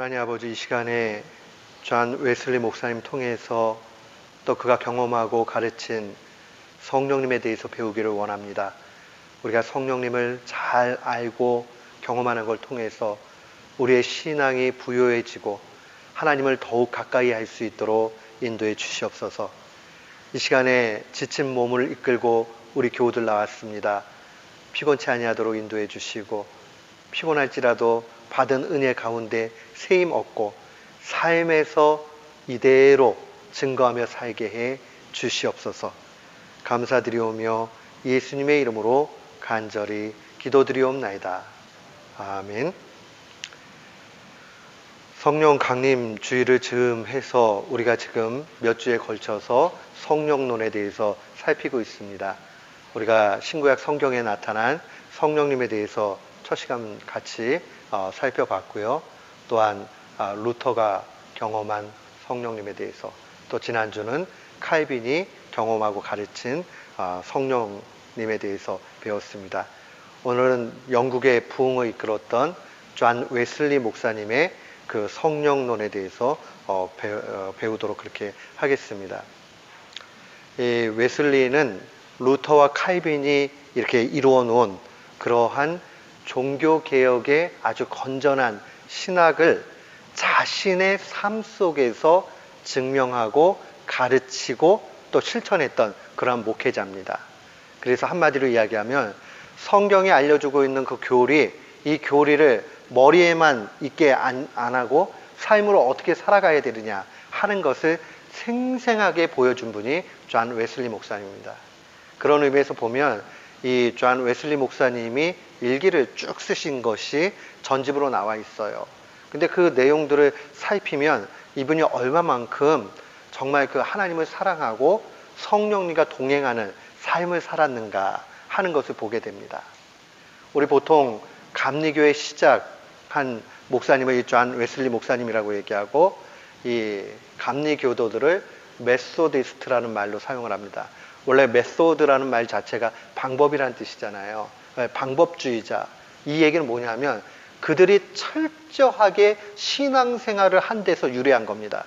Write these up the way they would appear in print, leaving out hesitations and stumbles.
하나님 아버지, 이 시간에 존 웨슬리 목사님 통해서 또 그가 경험하고 가르친 성령님에 대해서 배우기를 원합니다. 우리가 성령님을 잘 알고 경험하는 걸 통해서 우리의 신앙이 부요해지고 하나님을 더욱 가까이 할 수 있도록 인도해 주시옵소서. 이 시간에 지친 몸을 이끌고 우리 교우들 나왔습니다. 피곤치 아니하도록 인도해 주시고, 피곤할지라도 받은 은혜 가운데 세임 얻고 삶에서 이대로 증거하며 살게 해 주시옵소서. 감사드리오며 예수님의 이름으로 간절히 기도드리옵나이다. 아멘. 성령 강림 주일을 즈음해서 우리가 지금 몇 주에 걸쳐서 성령론에 대해서 살피고 있습니다. 우리가 신구약 성경에 나타난 성령님에 대해서 첫 시간 같이 살펴봤고요. 또한 루터가 경험한 성령님에 대해서, 또 지난주는 칼빈이 경험하고 가르친 성령님에 대해서 배웠습니다. 오늘은 영국의 부흥을 이끌었던 존 웨슬리 목사님의 그 성령론에 대해서 배우도록 그렇게 하겠습니다. 이 웨슬리는 루터와 칼빈이 이렇게 이루어 놓은 그러한 종교개혁의 아주 건전한 신학을 자신의 삶 속에서 증명하고 가르치고 또 실천했던 그런 목회자입니다. 그래서 한마디로 이야기하면 성경이 알려주고 있는 그 교리, 이 교리를 머리에만 있게 안 하고 삶으로 어떻게 살아가야 되느냐 하는 것을 생생하게 보여준 분이 존 웨슬리 목사님입니다. 그런 의미에서 보면 이 존 웨슬리 목사님이 일기를 쭉 쓰신 것이 전집으로 나와 있어요. 근데 그 내용들을 살피면 이분이 얼마만큼 정말 그 하나님을 사랑하고 성령님과 동행하는 삶을 살았는가 하는 것을 보게 됩니다. 우리 보통 감리교의 시작한 목사님을 이 존 웨슬리 목사님이라고 얘기하고, 이 감리교도들을 메소디스트라는 말로 사용을 합니다. 원래 메소드라는 말 자체가 방법이라는 뜻이잖아요. 방법주의자. 이 얘기는 뭐냐면 그들이 철저하게 신앙생활을 한 데서 유래한 겁니다.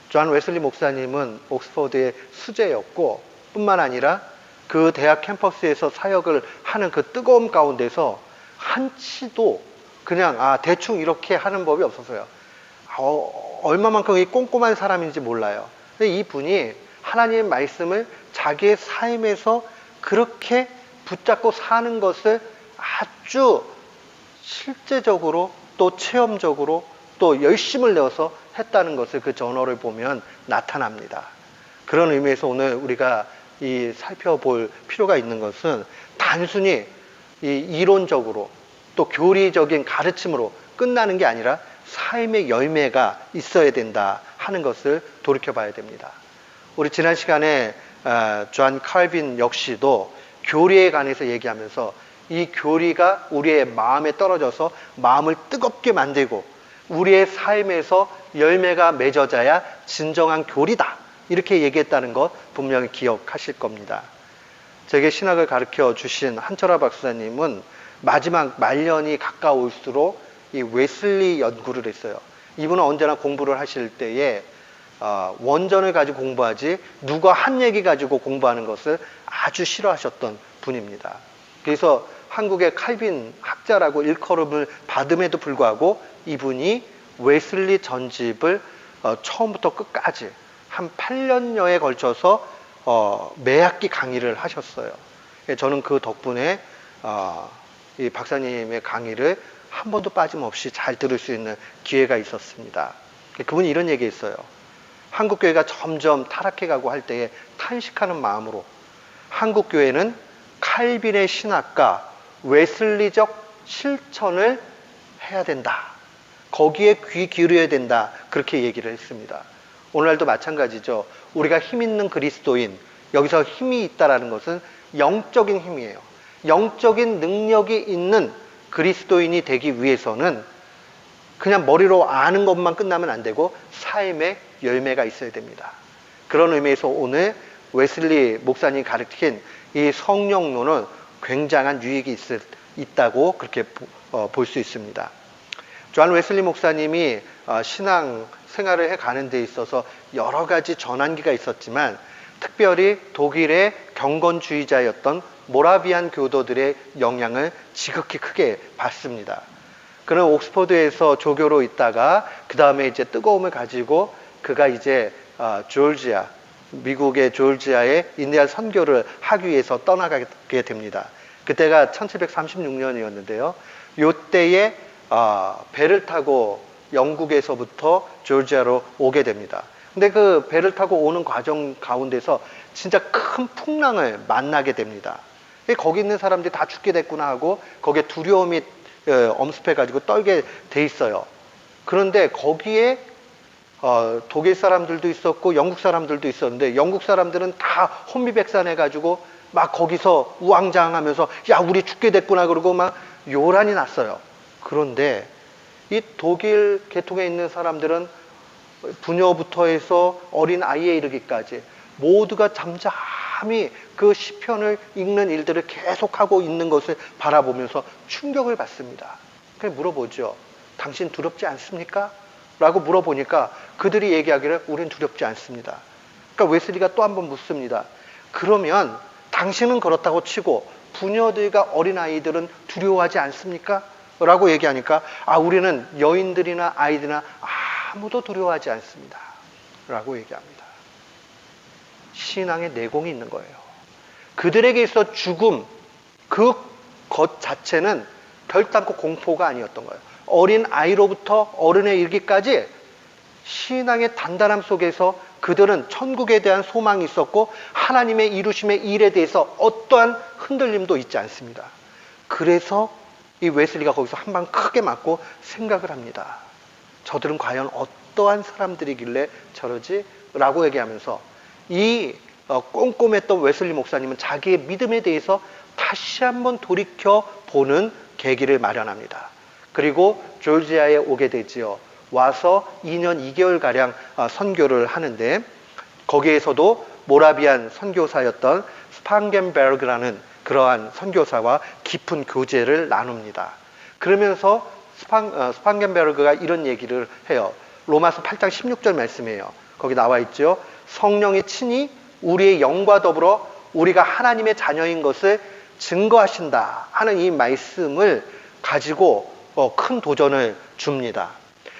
존 웨슬리 목사님은 옥스퍼드의 수재였고, 뿐만 아니라 그 대학 캠퍼스에서 사역을 하는 그 뜨거움 가운데서 한치도 그냥 대충 이렇게 하는 법이 없었어요. 얼마만큼 이 꼼꼼한 사람인지 몰라요. 근데 이분이 하나님의 말씀을 자기의 삶에서 그렇게 붙잡고 사는 것을 아주 실제적으로 또 체험적으로 또 열심을 내어서 했다는 것을 그 저널을 보면 나타납니다. 그런 의미에서 오늘 우리가 이 살펴볼 필요가 있는 것은 단순히 이 이론적으로 또 교리적인 가르침으로 끝나는 게 아니라 삶의 열매가 있어야 된다 하는 것을 돌이켜 봐야 됩니다. 우리 지난 시간에 존 칼빈 역시도 교리에 관해서 얘기하면서 이 교리가 우리의 마음에 떨어져서 마음을 뜨겁게 만들고 우리의 삶에서 열매가 맺어져야 진정한 교리다, 이렇게 얘기했다는 것 분명히 기억하실 겁니다. 제게 신학을 가르쳐 주신 한철아 박사님은 마지막 말년이 가까울수록 이 웨슬리 연구를 했어요. 이분은 언제나 공부를 하실 때에 원전을 가지고 공부하지 누가 한 얘기 가지고 공부하는 것을 아주 싫어하셨던 분입니다. 그래서 한국의 칼빈 학자라고 일컬음을 받음에도 불구하고 이분이 웨슬리 전집을 처음부터 끝까지 한 8년여에 걸쳐서 매 학기 강의를 하셨어요. 저는 그 덕분에 이 박사님의 강의를 한 번도 빠짐없이 잘 들을 수 있는 기회가 있었습니다. 그분이 이런 얘기했어요. 한국교회가 점점 타락해가고 할 때에 탄식하는 마음으로 한국교회는 칼빈의 신학과 웨슬리적 실천을 해야 된다, 거기에 귀 기울여야 된다, 그렇게 얘기를 했습니다. 오늘날도 마찬가지죠. 우리가 힘 있는 그리스도인, 여기서 힘이 있다라는 것은 영적인 힘이에요. 영적인 능력이 있는 그리스도인이 되기 위해서는 그냥 머리로 아는 것만 끝나면 안 되고 삶의 열매가 있어야 됩니다. 그런 의미에서 오늘 웨슬리 목사님이 가르친 이 성령론은 굉장한 유익이 있다고 그렇게 볼 수 있습니다. 존 웨슬리 목사님이 신앙 생활을 해가는 데 있어서 여러 가지 전환기가 있었지만 특별히 독일의 경건주의자였던 모라비안 교도들의 영향을 지극히 크게 받습니다. 그는 옥스퍼드에서 조교로 있다가 그 다음에 이제 뜨거움을 가지고 그가 이제 조지아, 미국의 조지아에 인디안 선교를 하기 위해서 떠나가게 됩니다. 그때가 1736년이었는데요. 요때에 배를 타고 영국에서부터 조지아로 오게 됩니다. 근데 그 배를 타고 오는 과정 가운데서 진짜 큰 풍랑을 만나게 됩니다. 거기 있는 사람들이 다 죽게 됐구나 하고 거기에 두려움이 엄습해가지고 떨게 돼 있어요. 그런데 거기에 독일 사람들도 있었고 영국 사람들도 있었는데 영국 사람들은 다 혼미백산해가지고 막 거기서 우왕좌왕하면서 야 우리 죽게 됐구나 그러고 막 요란이 났어요. 그런데 이 독일 계통에 있는 사람들은 부녀부터 해서 어린 아이에 이르기까지 모두가 잠잠히 그 시편을 읽는 일들을 계속하고 있는 것을 바라보면서 충격을 받습니다. 그래서 물어보죠. 당신 두렵지 않습니까? 라고 물어보니까 그들이 얘기하기를 우린 두렵지 않습니다. 그러니까 웨슬리가 또 한 번 묻습니다. 그러면 당신은 그렇다고 치고 부녀들과 어린아이들은 두려워하지 않습니까? 라고 얘기하니까 우리는 여인들이나 아이들이나 아무도 두려워하지 않습니다. 라고 얘기합니다. 신앙의 내공이 있는 거예요. 그들에게 있어 죽음, 그 것 자체는 결단코 공포가 아니었던 거예요. 어린 아이로부터 어른에 이르기까지 신앙의 단단함 속에서 그들은 천국에 대한 소망이 있었고 하나님의 이루심의 일에 대해서 어떠한 흔들림도 있지 않습니다. 그래서 이 웨슬리가 거기서 한 방 크게 맞고 생각을 합니다. 저들은 과연 어떠한 사람들이길래 저러지? 라고 얘기하면서 이 꼼꼼했던 웨슬리 목사님은 자기의 믿음에 대해서 다시 한번 돌이켜보는 계기를 마련합니다. 그리고 조지아에 오게 되지요. 와서 2년 2개월가량 선교를 하는데 거기에서도 모라비안 선교사였던 스판겐베르그라는 그러한 선교사와 깊은 교제를 나눕니다. 그러면서 스판겐베르그가 이런 얘기를 해요. 로마서 8장 16절 말씀이에요. 거기 나와 있죠. 성령이 친히 우리의 영과 더불어 우리가 하나님의 자녀인 것을 증거하신다 하는 이 말씀을 가지고 큰 도전을 줍니다.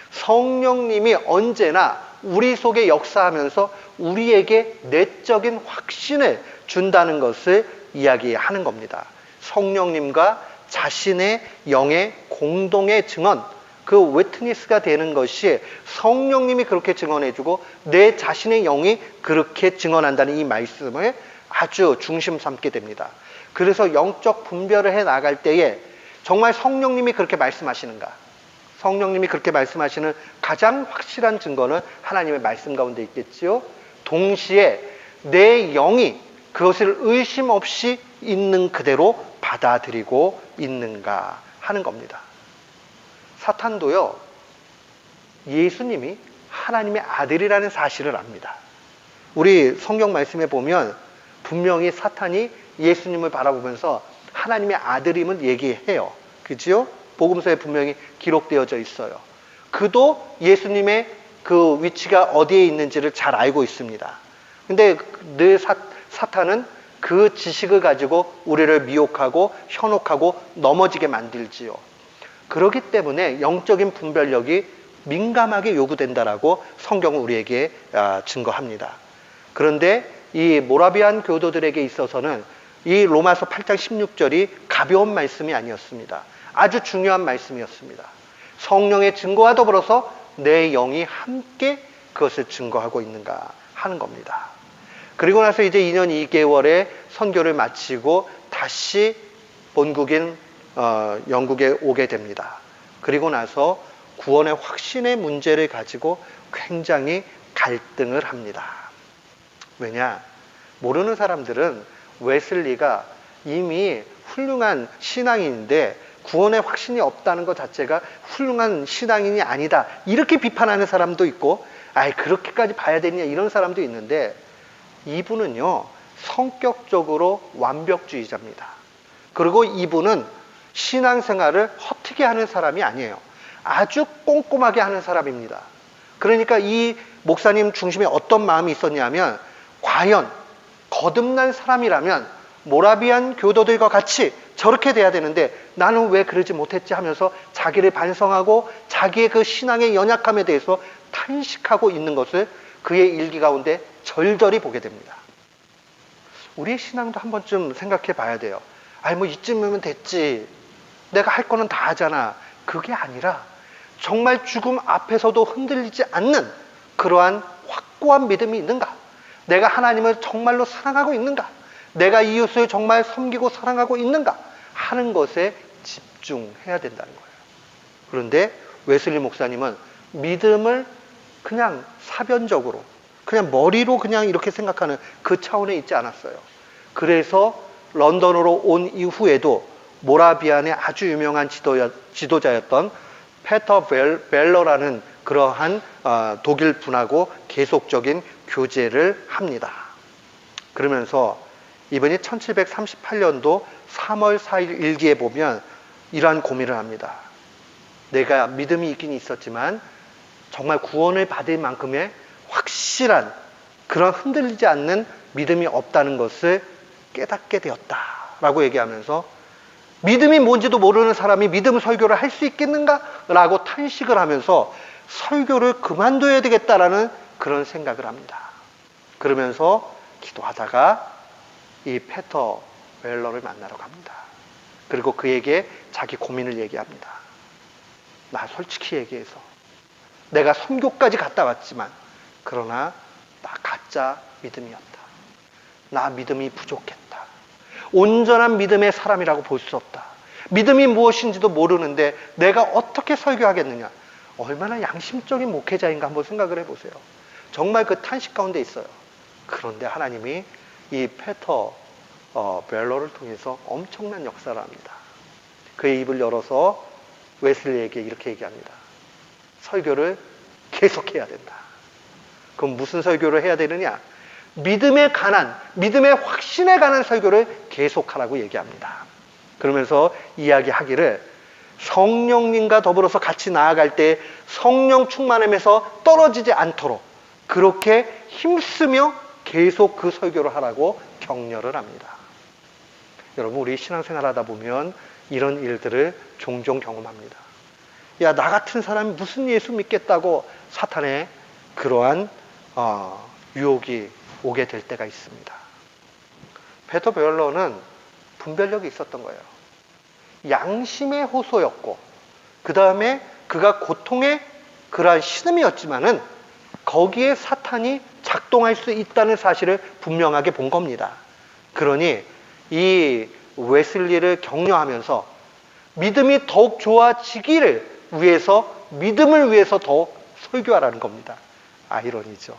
성령님이 언제나 우리 속에 역사하면서 우리에게 내적인 확신을 준다는 것을 이야기하는 겁니다. 성령님과 자신의 영의 공동의 증언, 그 위트니스가 되는 것이 성령님이 그렇게 증언해주고 내 자신의 영이 그렇게 증언한다는 이 말씀을 아주 중심 삼게 됩니다. 그래서 영적 분별을 해 나갈 때에 정말 성령님이 그렇게 말씀하시는가? 성령님이 그렇게 말씀하시는 가장 확실한 증거는 하나님의 말씀 가운데 있겠지요. 동시에 내 영이 그것을 의심 없이 있는 그대로 받아들이고 있는가 하는 겁니다. 사탄도요, 예수님이 하나님의 아들이라는 사실을 압니다. 우리 성경 말씀에 보면 분명히 사탄이 예수님을 바라보면서 하나님의 아들임을 얘기해요. 그지요? 복음서에 분명히 기록되어져 있어요. 그도 예수님의 그 위치가 어디에 있는지를 잘 알고 있습니다. 근데 늘 사탄은 그 지식을 가지고 우리를 미혹하고 현혹하고 넘어지게 만들지요. 그렇기 때문에 영적인 분별력이 민감하게 요구된다라고 성경은 우리에게 증거합니다. 그런데 이 모라비안 교도들에게 있어서는 이 로마서 8장 16절이 가벼운 말씀이 아니었습니다. 아주 중요한 말씀이었습니다. 성령의 증거와 더불어서 내 영이 함께 그것을 증거하고 있는가 하는 겁니다. 그리고 나서 이제 2년 2개월의 선교를 마치고 다시 본국인 영국에 오게 됩니다. 그리고 나서 구원의 확신의 문제를 가지고 굉장히 갈등을 합니다. 왜냐? 모르는 사람들은 웨슬리가 이미 훌륭한 신앙인인데 구원의 확신이 없다는 것 자체가 훌륭한 신앙인이 아니다, 이렇게 비판하는 사람도 있고, 그렇게까지 봐야 되느냐 이런 사람도 있는데, 이분은요 성격적으로 완벽주의자입니다. 그리고 이분은 신앙생활을 허투기 하는 사람이 아니에요. 아주 꼼꼼하게 하는 사람입니다. 그러니까 이 목사님 중심에 어떤 마음이 있었냐면, 과연 거듭난 사람이라면 모라비안 교도들과 같이 저렇게 돼야 되는데 나는 왜 그러지 못했지 하면서 자기를 반성하고 자기의 그 신앙의 연약함에 대해서 탄식하고 있는 것을 그의 일기 가운데 절절히 보게 됩니다. 우리의 신앙도 한 번쯤 생각해 봐야 돼요. 아니 뭐 이쯤이면 됐지, 내가 할 거는 다 하잖아. 그게 아니라 정말 죽음 앞에서도 흔들리지 않는 그러한 확고한 믿음이 있는가? 내가 하나님을 정말로 사랑하고 있는가? 내가 이웃을 정말 섬기고 사랑하고 있는가? 하는 것에 집중해야 된다는 거예요. 그런데 웨슬리 목사님은 믿음을 그냥 사변적으로, 그냥 머리로 그냥 이렇게 생각하는 그 차원에 있지 않았어요. 그래서 런던으로 온 이후에도 모라비안의 아주 유명한 지도자였던 페터 벨러라는 그러한 독일 분하고 계속적인 교제를 합니다. 그러면서 이번이 1738년도 3월 4일 일기에 보면 이러한 고민을 합니다. 내가 믿음이 있긴 있었지만 정말 구원을 받을 만큼의 확실한 그런 흔들리지 않는 믿음이 없다는 것을 깨닫게 되었다라고 얘기하면서, 믿음이 뭔지도 모르는 사람이 믿음 설교를 할 수 있겠는가? 라고 탄식을 하면서 설교를 그만둬야 되겠다라는 그런 생각을 합니다. 그러면서 기도하다가 이 페터 웰러를 만나러 갑니다. 그리고 그에게 자기 고민을 얘기합니다. 나 솔직히 얘기해서 내가 선교까지 갔다 왔지만 그러나 나 가짜 믿음이었다. 나 믿음이 부족했다. 온전한 믿음의 사람이라고 볼 수 없다. 믿음이 무엇인지도 모르는데 내가 어떻게 설교하겠느냐. 얼마나 양심적인 목회자인가 한번 생각을 해보세요. 정말 그 탄식 가운데 있어요. 그런데 하나님이 이 페터 벨러를 통해서 엄청난 역사를 합니다. 그의 입을 열어서 웨슬리에게 이렇게 얘기합니다. 설교를 계속해야 된다. 그럼 무슨 설교를 해야 되느냐? 믿음에 관한, 믿음의 확신에 관한 설교를 계속하라고 얘기합니다. 그러면서 이야기하기를 성령님과 더불어서 같이 나아갈 때 성령 충만함에서 떨어지지 않도록 그렇게 힘쓰며 계속 그 설교를 하라고 격려를 합니다. 여러분, 우리 신앙생활 하다 보면 이런 일들을 종종 경험합니다. 야, 나 같은 사람이 무슨 예수 믿겠다고 사탄의 그러한 유혹이 오게 될 때가 있습니다. 페터 벨러는 분별력이 있었던 거예요. 양심의 호소였고, 그 다음에 그가 고통의 그러한 신음이었지만은 거기에 사탄이 작동할 수 있다는 사실을 분명하게 본 겁니다. 그러니 이 웨슬리를 격려하면서 믿음이 더욱 좋아지기를 위해서, 믿음을 위해서 더 설교하라는 겁니다. 아이러니죠.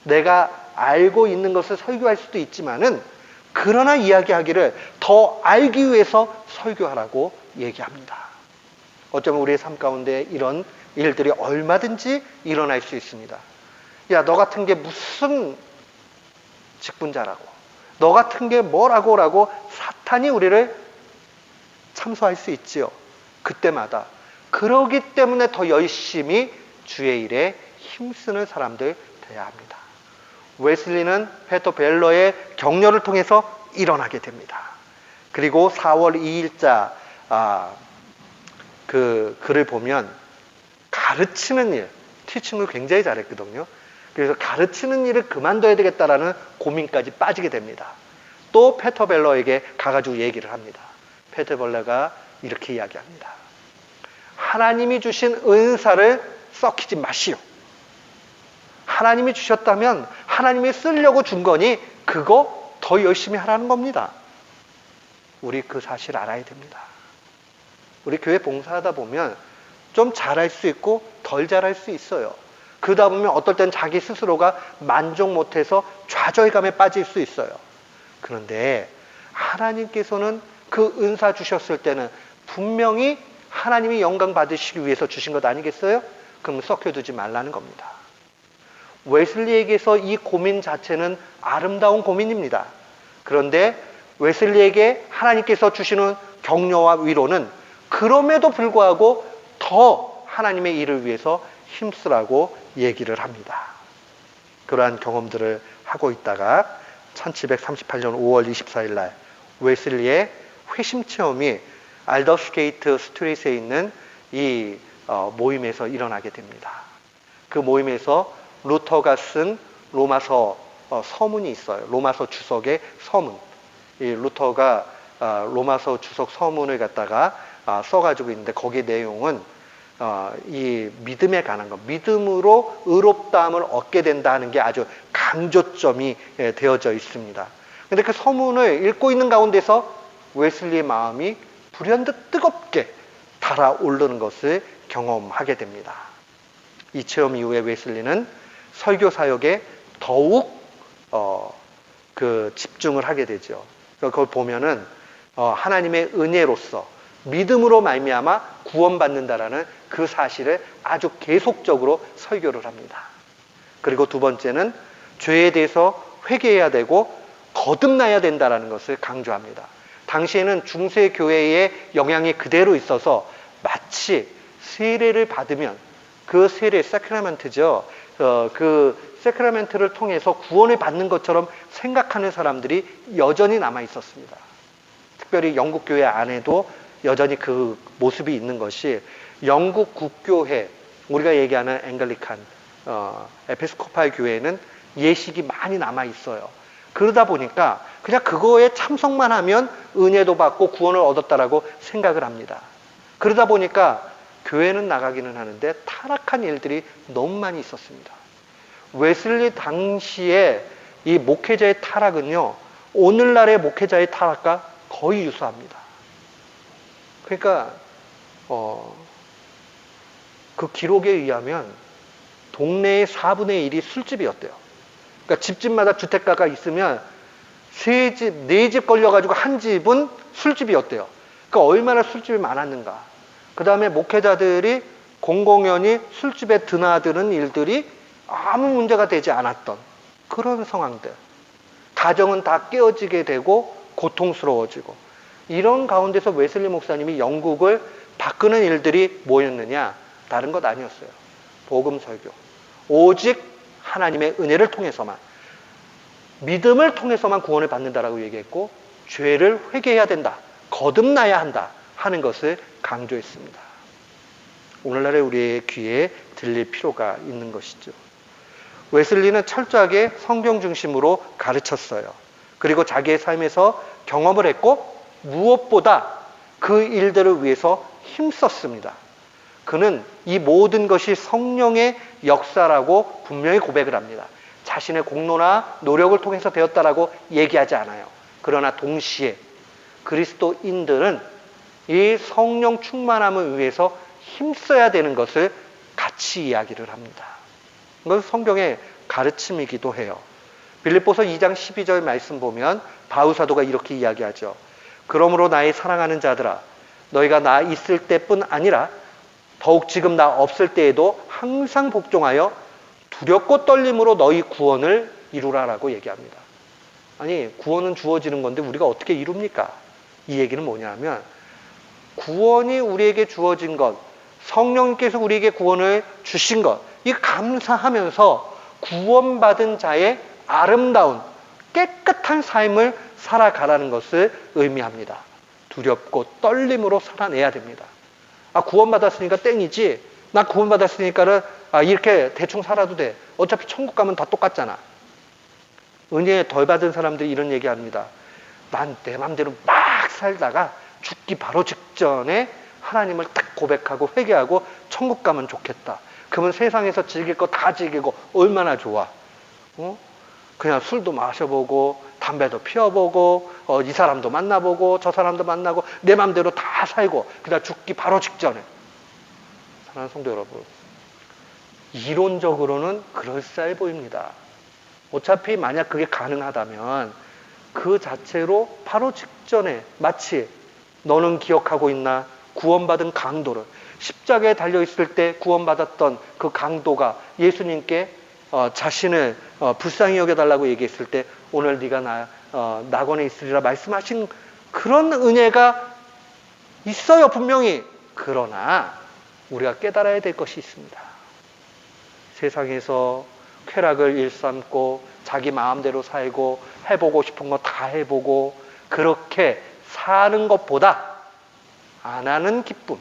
내가 알고 있는 것을 설교할 수도 있지만은 그러나 이야기하기를 더 알기 위해서 설교하라고 얘기합니다. 어쩌면 우리의 삶 가운데 이런 일들이 얼마든지 일어날 수 있습니다. 야, 너 같은 게 무슨 직분자라고, 너 같은 게 뭐라고 사탄이 우리를 참소할 수 있지요. 그때마다 그러기 때문에 더 열심히 주의 일에 힘쓰는 사람들 돼야 합니다. 웨슬리는 페터 벨러의 격려를 통해서 일어나게 됩니다. 그리고 4월 2일자 그 글을 보면 가르치는 일, 티칭을 굉장히 잘했거든요. 그래서 가르치는 일을 그만둬야 되겠다라는 고민까지 빠지게 됩니다. 또 페터 벨러에게 가가지고 얘기를 합니다. 페터 벨러가 이렇게 이야기합니다. 하나님이 주신 은사를 썩히지 마시오. 하나님이 주셨다면 하나님이 쓰려고 준 거니 그거 더 열심히 하라는 겁니다. 우리 그 사실 알아야 됩니다. 우리 교회 봉사하다 보면 좀 잘할 수 있고 덜 잘할 수 있어요. 그러다 보면 어떨 땐 자기 스스로가 만족 못해서 좌절감에 빠질 수 있어요. 그런데 하나님께서는 그 은사 주셨을 때는 분명히 하나님이 영광 받으시기 위해서 주신 것 아니겠어요? 그럼 썩혀두지 말라는 겁니다. 웨슬리에게서 이 고민 자체는 아름다운 고민입니다. 그런데 웨슬리에게 하나님께서 주시는 격려와 위로는 그럼에도 불구하고 더 하나님의 일을 위해서 힘쓰라고 얘기를 합니다. 그러한 경험들을 하고 있다가 1738년 5월 24일 날 웨슬리의 회심 체험이 알더스게이트 스트리트에 있는 이 모임에서 일어나게 됩니다. 그 모임에서 루터가 쓴 로마서 서문이 있어요. 로마서 주석의 서문. 이 루터가 로마서 주석 서문을 갖다가 써가지고 있는데 거기 내용은 이 믿음에 관한 것, 믿음으로 의롭다함을 얻게 된다는 게 아주 강조점이 되어져 있습니다. 근데 그 서문을 읽고 있는 가운데서 웨슬리의 마음이 불현듯 뜨겁게 달아오르는 것을 경험하게 됩니다. 이 체험 이후에 웨슬리는 설교 사역에 더욱 집중을 하게 되죠. 그걸 보면은 하나님의 은혜로서 믿음으로 말미암아 구원받는다라는 그 사실을 아주 계속적으로 설교를 합니다. 그리고 두 번째는 죄에 대해서 회개해야 되고 거듭나야 된다라는 것을 강조합니다. 당시에는 중세 교회의 영향이 그대로 있어서 마치 세례를 받으면 그 세례, 사크라멘트죠. 그 사크라멘트를 통해서 구원을 받는 것처럼 생각하는 사람들이 여전히 남아 있었습니다. 특별히 영국 교회 안에도 여전히 그 모습이 있는 것이 영국 국교회, 우리가 얘기하는 앵글리칸, 에피스코팔 교회는 예식이 많이 남아 있어요. 그러다 보니까 그냥 그거에 참석만 하면 은혜도 받고 구원을 얻었다라고 생각을 합니다. 그러다 보니까 교회는 나가기는 하는데 타락한 일들이 너무 많이 있었습니다. 웨슬리 당시에 이 목회자의 타락은요, 오늘날의 목회자의 타락과 거의 유사합니다. 그러니까 그 기록에 의하면 동네의 4분의 1이 술집이었대요. 그러니까 집집마다 주택가가 있으면 3집, 4집 걸려가지고 한 집은 술집이었대요. 그러니까 얼마나 술집이 많았는가. 그 다음에 목회자들이 공공연히 술집에 드나드는 일들이 아무 문제가 되지 않았던 그런 상황들. 가정은 다 깨어지게 되고 고통스러워지고, 이런 가운데서 웨슬리 목사님이 영국을 바꾸는 일들이 뭐였느냐? 다른 것 아니었어요. 복음 설교. 오직 하나님의 은혜를 통해서만, 믿음을 통해서만 구원을 받는다라고 얘기했고, 죄를 회개해야 된다, 거듭나야 한다 하는 것을 강조했습니다. 오늘날의 우리의 귀에 들릴 필요가 있는 것이죠. 웨슬리는 철저하게 성경 중심으로 가르쳤어요. 그리고 자기의 삶에서 경험을 했고, 무엇보다 그 일들을 위해서 힘썼습니다. 그는 이 모든 것이 성령의 역사라고 분명히 고백을 합니다. 자신의 공로나 노력을 통해서 되었다라고 얘기하지 않아요. 그러나 동시에 그리스도인들은 이 성령 충만함을 위해서 힘써야 되는 것을 같이 이야기를 합니다. 이건 성경의 가르침이기도 해요. 빌립보서 2장 12절 말씀 보면 바울 사도가 이렇게 이야기하죠. 그러므로 나의 사랑하는 자들아, 너희가 나 있을 때뿐 아니라 더욱 지금 나 없을 때에도 항상 복종하여 두렵고 떨림으로 너희 구원을 이루라라고 얘기합니다. 아니, 구원은 주어지는 건데 우리가 어떻게 이룹니까? 이 얘기는 뭐냐면, 구원이 우리에게 주어진 것, 성령님께서 우리에게 구원을 주신 것, 이 감사하면서 구원받은 자의 아름다운 깨끗한 삶을 살아가라는 것을 의미합니다. 두렵고 떨림으로 살아내야 됩니다. 구원받았으니까 땡이지, 나 구원받았으니까는 이렇게 대충 살아도 돼, 어차피 천국 가면 다 똑같잖아. 은혜 덜 받은 사람들이 이런 얘기합니다. 난 내 맘대로 막 살다가 죽기 바로 직전에 하나님을 딱 고백하고 회개하고 천국 가면 좋겠다. 그러면 세상에서 즐길 거 다 즐기고 얼마나 좋아. 그냥 술도 마셔보고 담배도 피워보고 이 사람도 만나보고 저 사람도 만나고 내 맘대로 다 살고 그다음 죽기 바로 직전에. 사랑하는 성도 여러분, 이론적으로는 그럴싸해 보입니다. 어차피 만약 그게 가능하다면 그 자체로 바로 직전에 마치 너는 기억하고 있나? 구원받은 강도를, 십자가에 달려있을 때 구원받았던 그 강도가 예수님께 자신을 불쌍히 여겨달라고 얘기했을 때 오늘 네가 낙원에 있으리라 말씀하신 그런 은혜가 있어요, 분명히. 그러나 우리가 깨달아야 될 것이 있습니다. 세상에서 쾌락을 일삼고 자기 마음대로 살고 해보고 싶은 거 다 해보고 그렇게 사는 것보다 안 하는 기쁨,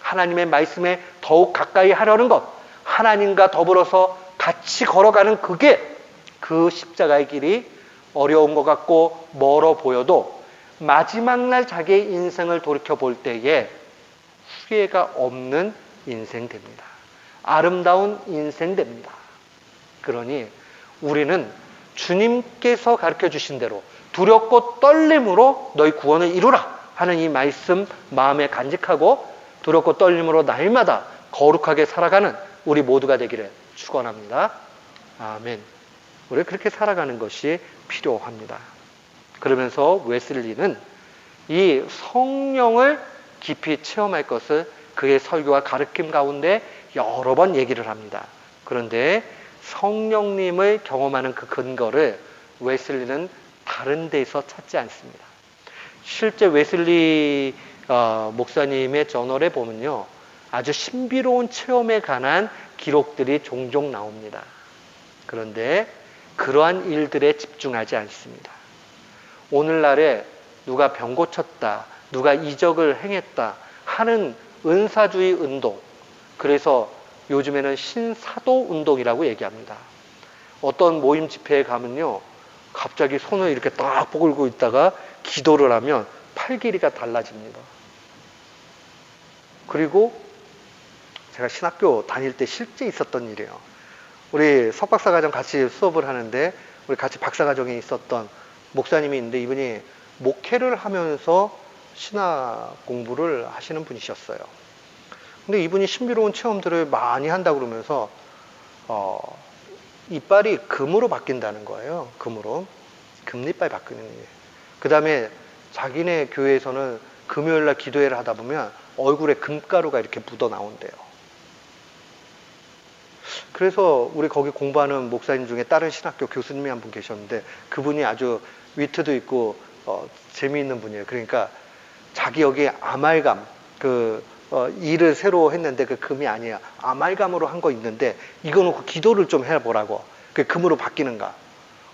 하나님의 말씀에 더욱 가까이 하려는 것, 하나님과 더불어서 같이 걸어가는 그게 그 십자가의 길이 어려운 것 같고 멀어 보여도 마지막 날 자기의 인생을 돌이켜 볼 때에 후회가 없는 인생 됩니다. 아름다운 인생 됩니다. 그러니 우리는 주님께서 가르쳐 주신 대로 두렵고 떨림으로 너희 구원을 이루라 하는 이 말씀 마음에 간직하고 두렵고 떨림으로 날마다 거룩하게 살아가는 우리 모두가 되기를 축원합니다. 아멘. 우리 그렇게 살아가는 것이 필요합니다. 그러면서 웨슬리는 이 성령을 깊이 체험할 것을 그의 설교와 가르침 가운데 여러 번 얘기를 합니다. 그런데 성령님을 경험하는 그 근거를 웨슬리는 다른 데서 찾지 않습니다. 실제 웨슬리 목사님의 저널에 보면요, 아주 신비로운 체험에 관한 기록들이 종종 나옵니다. 그런데 그러한 일들에 집중하지 않습니다. 오늘날에 누가 병 고쳤다, 누가 이적을 행했다 하는 은사주의 운동, 그래서 요즘에는 신사도 운동이라고 얘기합니다. 어떤 모임 집회에 가면요, 갑자기 손을 이렇게 딱 뻗고 있다가 기도를 하면 팔 길이가 달라집니다. 그리고 제가 신학교 다닐 때 실제 있었던 일이에요. 우리 석박사과정 같이 수업을 하는데 우리 같이 박사과정에 있었던 목사님이 있는데 이분이 목회를 하면서 신학 공부를 하시는 분이셨어요. 근데 이분이 신비로운 체험들을 많이 한다 그러면서 이빨이 금으로 바뀐다는 거예요. 금으로. 금리빨 바뀌는 게. 그 다음에 자기네 교회에서는 금요일날 기도회를 하다 보면 얼굴에 금가루가 이렇게 묻어 나온대요. 그래서 우리 거기 공부하는 목사님 중에 다른 신학교 교수님이 한 분 계셨는데 그분이 아주 위트도 있고 재미있는 분이에요. 그러니까 자기 여기 아말감 일을 새로 했는데 그 금이 아니야. 아말감으로 한 거 있는데 이거 놓고 기도를 좀 해보라고. 그 금으로 바뀌는가.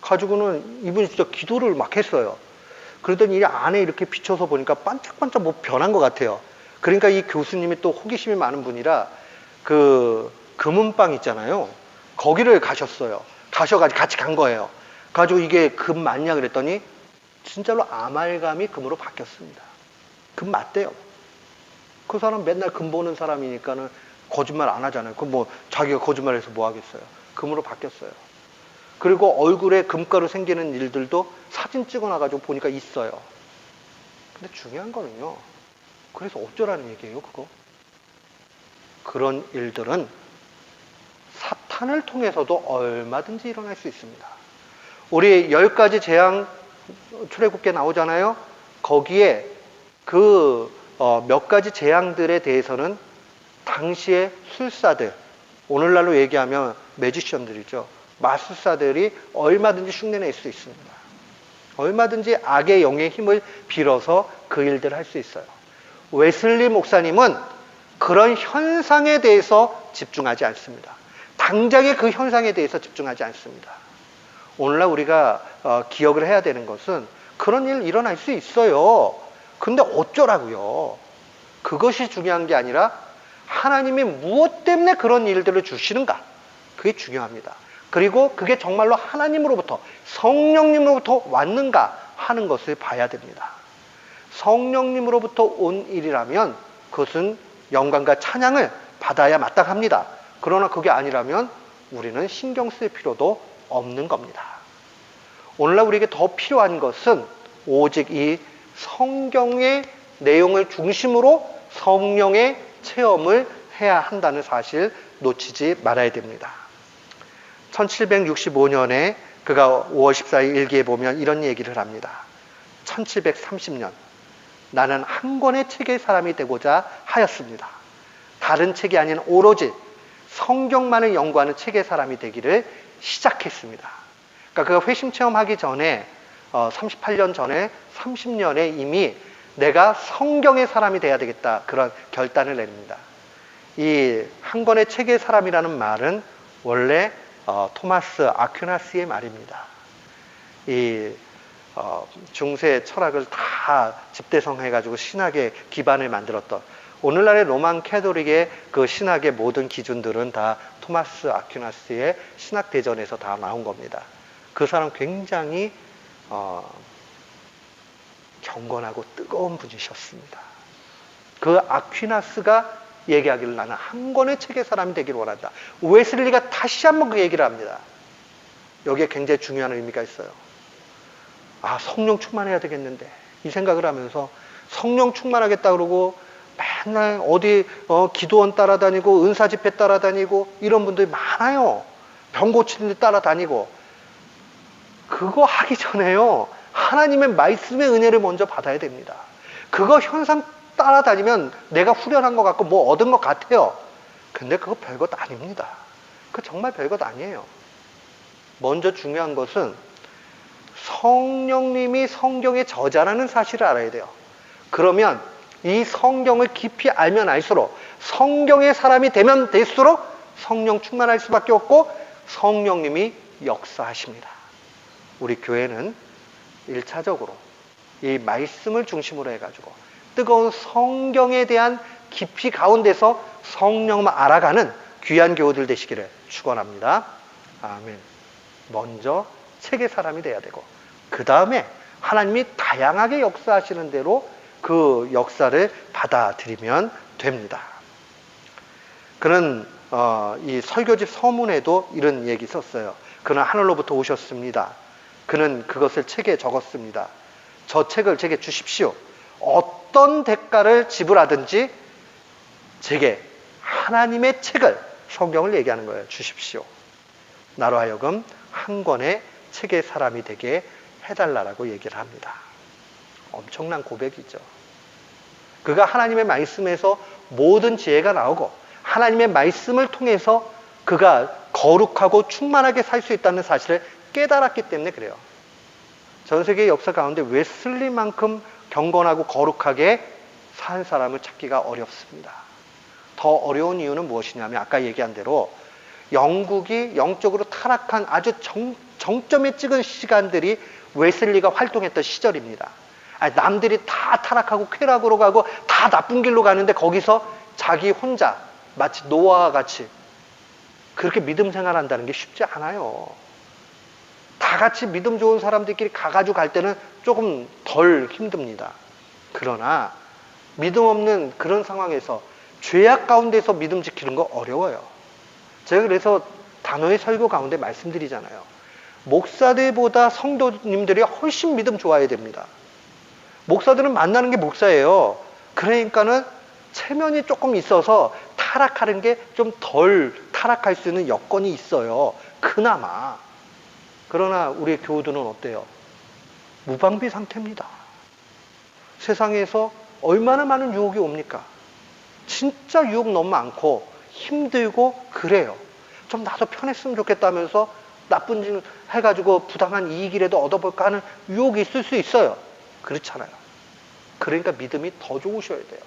가지고는 이분이 진짜 기도를 막 했어요. 그러더니 이 안에 이렇게 비춰서 보니까 반짝반짝 뭐 변한 것 같아요. 그러니까 이 교수님이 또 호기심이 많은 분이라 그 금은방 있잖아요. 거기를 가셨어요. 가셔가지고 같이 간 거예요. 가지고 이게 금 맞냐 그랬더니 진짜로 아말감이 금으로 바뀌었습니다. 금 맞대요. 그 사람 맨날 금 보는 사람이니까는 거짓말 안 하잖아요. 그 뭐 자기가 거짓말해서 뭐 하겠어요. 금으로 바뀌었어요. 그리고 얼굴에 금가루 생기는 일들도 사진 찍어놔가지고 보니까 있어요. 근데 중요한 거는요. 그래서 어쩌라는 얘기예요, 그거? 그런 일들은 사탄을 통해서도 얼마든지 일어날 수 있습니다. 우리 10가지 재앙 출애굽기에 나오잖아요. 거기에 몇 가지 재앙들에 대해서는 당시의 술사들, 오늘날로 얘기하면 매지션들이죠. 마술사들이 얼마든지 흉내낼 수 있습니다. 얼마든지 악의 영의 힘을 빌어서 그 일들을 할 수 있어요. 웨슬리 목사님은 그런 현상에 대해서 집중하지 않습니다. 당장의 그 현상에 대해서 집중하지 않습니다. 오늘날 우리가 기억을 해야 되는 것은 그런 일 일어날 수 있어요. 근데 어쩌라고요? 그것이 중요한 게 아니라 하나님이 무엇 때문에 그런 일들을 주시는가? 그게 중요합니다. 그리고 그게 정말로 하나님으로부터 성령님으로부터 왔는가 하는 것을 봐야 됩니다. 성령님으로부터 온 일이라면 그것은 영광과 찬양을 받아야 마땅합니다. 그러나 그게 아니라면 우리는 신경 쓸 필요도 없는 겁니다. 오늘날 우리에게 더 필요한 것은 오직 이 성경의 내용을 중심으로 성령의 체험을 해야 한다는 사실 놓치지 말아야 됩니다. 1765년에 그가 5월 14일 일기에 보면 이런 얘기를 합니다. 1730년 나는 한 권의 책의 사람이 되고자 하였습니다. 다른 책이 아닌 오로지 성경만을 연구하는 책의 사람이 되기를 시작했습니다. 그러니까 그가 회심 체험하기 전에 38년 전에 30년에 이미 내가 성경의 사람이 돼야 되겠다 그런 결단을 냅니다. 이 한 권의 책의 사람이라는 말은 원래 토마스 아퀴나스의 말입니다. 이 중세 철학을 다 집대성해가지고 신학의 기반을 만들었던, 오늘날의 로만 캐톨릭의 그 신학의 모든 기준들은 다 토마스 아퀴나스의 신학 대전에서 다 나온 겁니다. 그 사람 굉장히 경건하고 뜨거운 분이셨습니다. 그 아퀴나스가 얘기하기를 나는 한 권의 책의 사람이 되기를 원한다. 웨슬리가 다시 한번 그 얘기를 합니다. 여기에 굉장히 중요한 의미가 있어요. 아, 성령 충만해야 되겠는데 이 생각을 하면서 성령 충만하겠다 그러고 맨날 어디 기도원 따라다니고 은사 집회 따라다니고 이런 분들이 많아요. 병 고치는 데 따라다니고. 그거 하기 전에요, 하나님의 말씀의 은혜를 먼저 받아야 됩니다. 그거 현상 따라다니면 내가 후련한 것 같고 뭐 얻은 것 같아요. 근데 그거 별것 아닙니다. 그거 정말 별것 아니에요. 먼저 중요한 것은 성령님이 성경의 저자라는 사실을 알아야 돼요. 그러면 이 성경을 깊이 알면 알수록, 성경의 사람이 되면 될수록 성령 충만할 수밖에 없고 성령님이 역사하십니다. 우리 교회는 1차적으로 이 말씀을 중심으로 해가지고 뜨거운 성경에 대한 깊이 가운데서 성령을 알아가는 귀한 교우들 되시기를 축원합니다. 아멘. 먼저 책의 사람이 돼야 되고, 그 다음에 하나님이 다양하게 역사하시는 대로 그 역사를 받아들이면 됩니다. 그는 이 설교집 서문에도 이런 얘기 썼어요. 그는 하늘로부터 오셨습니다. 그는 그것을 책에 적었습니다. 저 책을 제게 주십시오. 어떤 대가를 지불하든지 제게 하나님의 책을, 성경을 얘기하는 거예요. 주십시오. 나로 하여금 한 권의 책의 사람이 되게 해달라고 얘기를 합니다. 엄청난 고백이죠. 그가 하나님의 말씀에서 모든 지혜가 나오고 하나님의 말씀을 통해서 그가 거룩하고 충만하게 살 수 있다는 사실을 깨달았기 때문에 그래요. 전 세계 역사 가운데 웨슬리만큼 경건하고 거룩하게 산 사람을 찾기가 어렵습니다. 더 어려운 이유는 무엇이냐면 아까 얘기한 대로 영국이 영적으로 타락한 아주 정점에 찍은 시간들이 웨슬리가 활동했던 시절입니다. 남들이 다 타락하고 쾌락으로 가고 다 나쁜 길로 가는데 거기서 자기 혼자 마치 노아와 같이 그렇게 믿음 생활한다는 게 쉽지 않아요. 다 같이 믿음 좋은 사람들끼리 가가지고 갈 때는 조금 덜 힘듭니다. 그러나 믿음 없는 그런 상황에서 죄악 가운데서 믿음 지키는 거 어려워요. 제가 그래서 단호의 설교 가운데 말씀드리잖아요. 목사들보다 성도님들이 훨씬 믿음 좋아야 됩니다. 목사들은 만나는 게 목사예요. 그러니까는 체면이 조금 있어서 타락하는 게 좀 덜 타락할 수 있는 여건이 있어요. 그나마. 그러나 우리 교우들은 어때요? 무방비 상태입니다. 세상에서 얼마나 많은 유혹이 옵니까? 진짜 유혹 너무 많고 힘들고 그래요. 좀 나도 편했으면 좋겠다면서 나쁜 짓 해가지고 부당한 이익이라도 얻어볼까 하는 유혹이 있을 수 있어요. 그렇잖아요. 그러니까 믿음이 더 좋으셔야 돼요.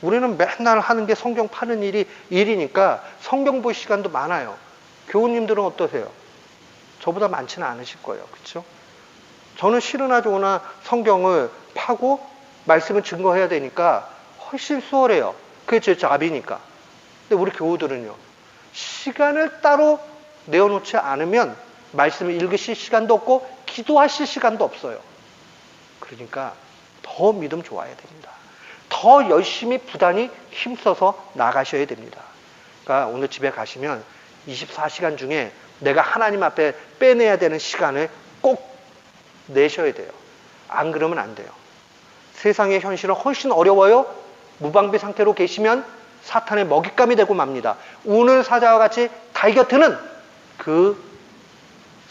우리는 맨날 하는 게 성경 파는 일이니까 성경 볼 시간도 많아요. 교우님들은 어떠세요? 저보다 많지는 않으실 거예요. 그렇죠? 저는 싫으나 좋으나 성경을 파고 말씀을 증거해야 되니까 훨씬 수월해요. 그게 제 잡이니까. 근데 우리 교우들은요, 시간을 따로 내어놓지 않으면 말씀을 읽으실 시간도 없고 기도하실 시간도 없어요. 그러니까 더 믿음 좋아야 됩니다. 더 열심히 부단히 힘써서 나가셔야 됩니다. 그러니까 오늘 집에 가시면 24시간 중에 내가 하나님 앞에 빼내야 되는 시간을 꼭 내셔야 돼요. 안 그러면 안 돼요. 세상의 현실은 훨씬 어려워요. 무방비 상태로 계시면 사탄의 먹잇감이 되고 맙니다. 우는 사자와 같이 달겨드는 그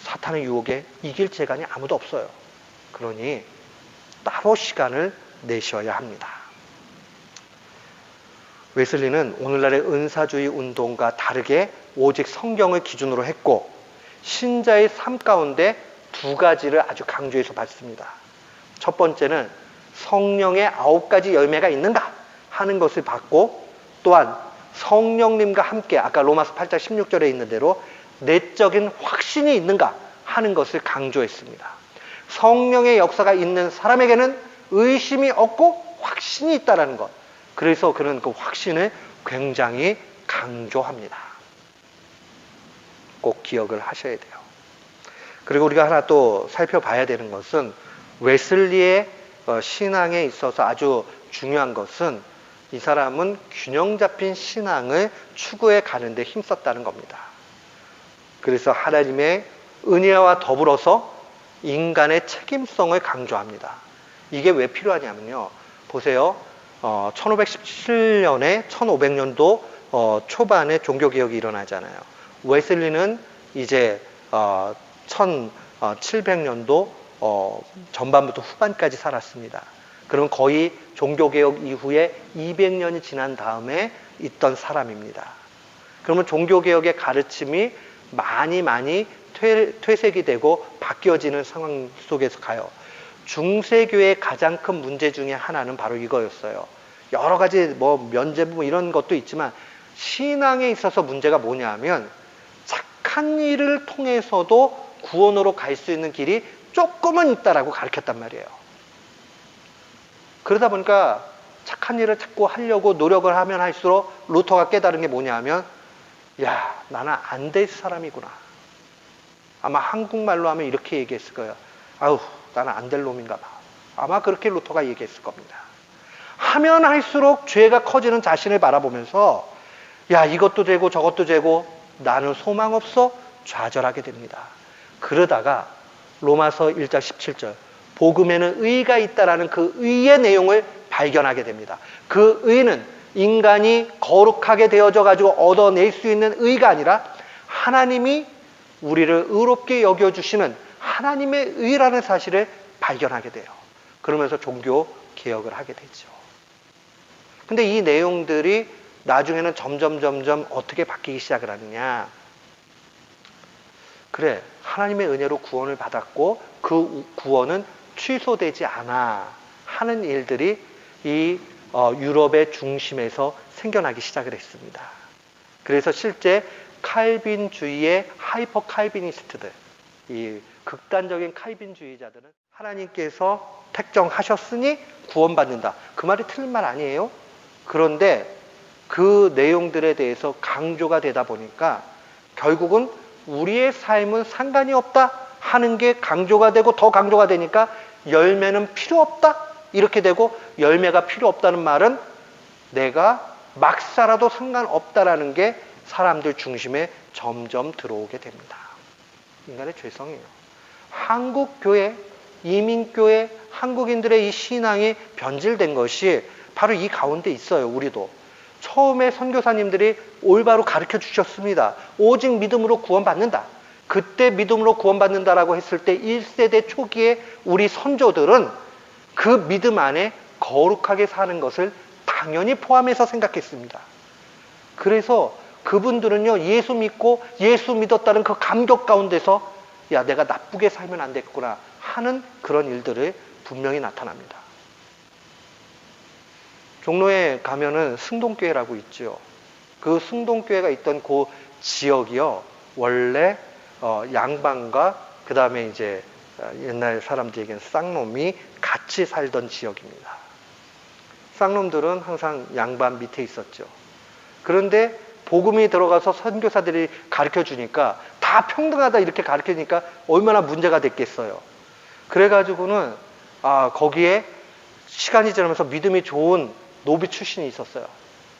사탄의 유혹에 이길 재간이 아무도 없어요. 그러니 따로 시간을 내셔야 합니다. 웨슬리는 오늘날의 은사주의 운동과 다르게 오직 성경을 기준으로 했고 신자의 삶 가운데 두 가지를 아주 강조해서 봤습니다. 첫 번째는 성령의 9가지 열매가 있는가? 하는 것을 봤고, 또한 성령님과 함께 아까 로마서 8장 16절에 있는 대로 내적인 확신이 있는가 하는 것을 강조했습니다. 성령의 역사가 있는 사람에게는 의심이 없고 확신이 있다는 것. 그래서 그는 그 확신을 굉장히 강조합니다. 꼭 기억을 하셔야 돼요. 그리고 우리가 하나 또 살펴봐야 되는 것은 웨슬리의 신앙에 있어서 아주 중요한 것은 이 사람은 균형 잡힌 신앙을 추구해 가는데 힘썼다는 겁니다. 그래서 하나님의 은혜와 더불어서 인간의 책임성을 강조합니다. 이게 왜 필요하냐면요. 보세요. 1517년에 1500년도 초반에 종교개혁이 일어나잖아요. 웨슬리는 이제 1700년도 전반부터 후반까지 살았습니다. 그럼 거의 종교개혁 이후에 200년이 지난 다음에 있던 사람입니다. 그러면 종교개혁의 가르침이 많이 퇴색이 되고 바뀌어지는 상황 속에서 가요. 중세교회의 가장 큰 문제 중에 하나는 바로 이거였어요. 여러 가지 면죄부 이런 것도 있지만 신앙에 있어서 문제가 뭐냐 하면 착한 일을 통해서도 구원으로 갈 수 있는 길이 조금은 있다라고 가르쳤단 말이에요. 그러다 보니까 착한 일을 자꾸 하려고 노력을 하면 할수록 루터가 깨달은 게 뭐냐 하면 야, 나는 안 될 사람이구나. 아마 한국말로 하면 이렇게 얘기했을 거예요. 아우, 나는 안 될 놈인가 봐. 아마 그렇게 루터가 얘기했을 겁니다. 하면 할수록 죄가 커지는 자신을 바라보면서 야, 이것도 되고 저것도 되고 나는 소망 없어 좌절하게 됩니다. 그러다가 로마서 1장 17절 복음에는 의가 있다라는 그 의의 내용을 발견하게 됩니다. 그 의는 인간이 거룩하게 되어져 가지고 얻어낼 수 있는 의가 아니라 하나님이 우리를 의롭게 여겨주시는 하나님의 의라는 사실을 발견하게 돼요. 그러면서 종교 개혁을 하게 되죠. 근데 이 내용들이 나중에는 점점 어떻게 바뀌기 시작을 하느냐. 그래, 하나님의 은혜로 구원을 받았고 그 구원은 취소되지 않아 하는 일들이 이 유럽의 중심에서 생겨나기 시작을 했습니다. 그래서 실제 칼빈주의의 하이퍼 칼비니스트들, 이 극단적인 칼빈주의자들은 하나님께서 택정하셨으니 구원받는다. 그 말이 틀린 말 아니에요. 그런데 그 내용들에 대해서 강조가 되다 보니까 결국은 우리의 삶은 상관이 없다 하는 게 강조가 되고 더 강조가 되니까 열매는 필요 없다 이렇게 되고, 열매가 필요 없다는 말은 내가 막 살아도 상관없다라는 게 사람들 중심에 점점 들어오게 됩니다. 인간의 죄성이에요. 한국교회, 이민교회, 한국인들의 이 신앙이 변질된 것이 바로 이 가운데 있어요. 우리도 처음에 선교사님들이 올바로 가르쳐 주셨습니다. 오직 믿음으로 구원받는다. 그때 믿음으로 구원받는다라고 했을 때 1세대 초기에 우리 선조들은 그 믿음 안에 거룩하게 사는 것을 당연히 포함해서 생각했습니다. 그래서 그분들은요, 예수 믿고 예수 믿었다는 그 감격 가운데서 야, 내가 나쁘게 살면 안 됐구나 하는 그런 일들을 분명히 나타납니다. 종로에 가면은 승동교회라고 있죠. 그 승동교회가 있던 그 지역이요, 원래 양반과 그 다음에 이제 옛날 사람들에게는 쌍놈이 같이 살던 지역입니다. 쌍놈들은 항상 양반 밑에 있었죠. 그런데 복음이 들어가서 선교사들이 가르쳐 주니까 다 평등하다 이렇게 가르쳐 주니까 얼마나 문제가 됐겠어요. 그래가지고는 거기에 시간이 지나면서 믿음이 좋은 노비 출신이 있었어요.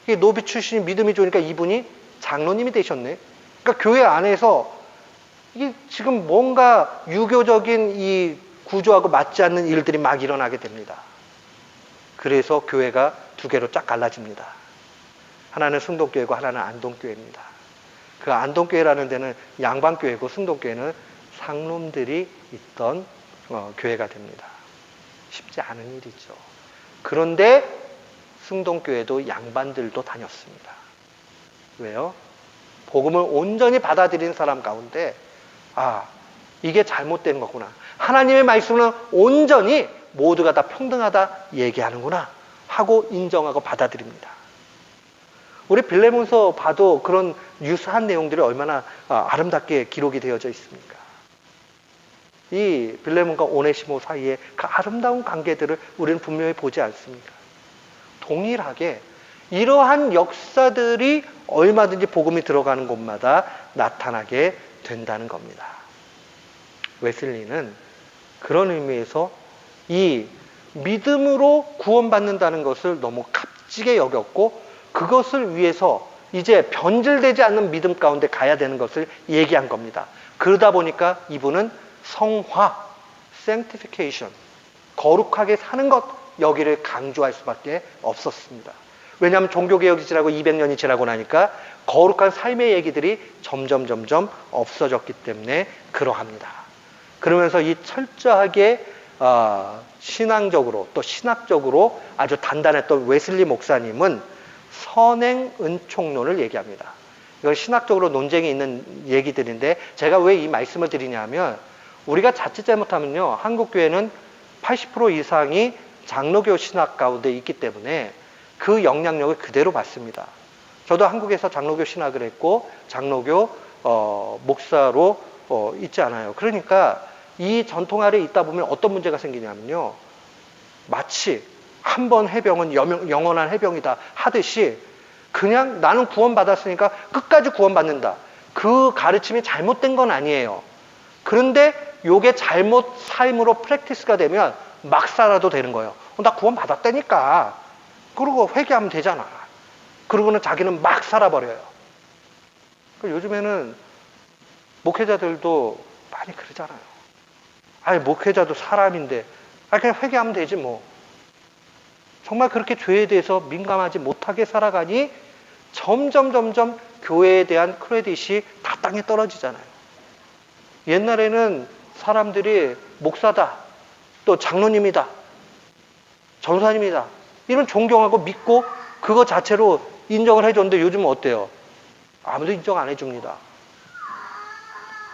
이 노비 출신이 믿음이 좋으니까 이분이 장로님이 되셨네. 그러니까 교회 안에서 이게 지금 뭔가 유교적인 이 구조하고 맞지 않는 일들이 막 일어나게 됩니다. 그래서 교회가 두 개로 쫙 갈라집니다. 하나는 승동교회고 하나는 안동교회입니다. 그 안동교회라는 데는 양반교회고 승동교회는 상놈들이 있던 교회가 됩니다. 쉽지 않은 일이죠. 그런데 승동교회도 양반들도 다녔습니다. 왜요? 복음을 온전히 받아들인 사람 가운데 이게 잘못된 거구나. 하나님의 말씀은 온전히 모두가 다 평등하다 얘기하는구나 하고 인정하고 받아들입니다. 우리 빌레몬서 봐도 그런 유사한 내용들이 얼마나 아름답게 기록이 되어져 있습니까? 이 빌레몬과 오네시모 사이의 그 아름다운 관계들을 우리는 분명히 보지 않습니까? 동일하게 이러한 역사들이 얼마든지 복음이 들어가는 곳마다 나타나게 된다는 겁니다. 웨슬리는 그런 의미에서 이 믿음으로 구원받는다는 것을 너무 값지게 여겼고, 그것을 위해서 이제 변질되지 않는 믿음 가운데 가야 되는 것을 얘기한 겁니다. 그러다 보니까 이분은 성화, sanctification, 거룩하게 사는 것, 여기를 강조할 수밖에 없었습니다. 왜냐하면 종교개혁이 지나고 200년이 지나고 나니까 거룩한 삶의 얘기들이 점점 없어졌기 때문에 그러합니다. 그러면서 이 철저하게 신앙적으로 또 신학적으로 아주 단단했던 웨슬리 목사님은 선행 은총론을 얘기합니다. 이건 신학적으로 논쟁이 있는 얘기들인데, 제가 왜 이 말씀을 드리냐면, 우리가 자칫 잘못하면요, 한국교회는 80% 이상이 장로교 신학 가운데 있기 때문에 그 영향력을 그대로 받습니다. 저도 한국에서 장로교 신학을 했고 장로교 목사로 있지 않아요. 그러니까 이 전통 아래 있다 보면 어떤 문제가 생기냐면요, 마치 한 번 해병은 영원한 해병이다 하듯이 그냥 나는 구원받았으니까 끝까지 구원받는다. 그 가르침이 잘못된 건 아니에요. 그런데 요게 잘못 삶으로 프랙티스가 되면 막 살아도 되는 거예요. 나 구원받았다니까. 그러고 회개하면 되잖아. 그러고는 자기는 막 살아버려요. 요즘에는 목회자들도 많이 그러잖아요. 아니, 목회자도 사람인데 그냥 회개하면 되지 뭐. 정말 그렇게 죄에 대해서 민감하지 못하게 살아가니 점점 교회에 대한 크레딧이 다 땅에 떨어지잖아요. 옛날에는 사람들이 목사다, 또 장로님이다, 전사님이다, 이런 존경하고 믿고 그거 자체로 인정을 해줬는데 요즘은 어때요? 아무도 인정 안 해줍니다.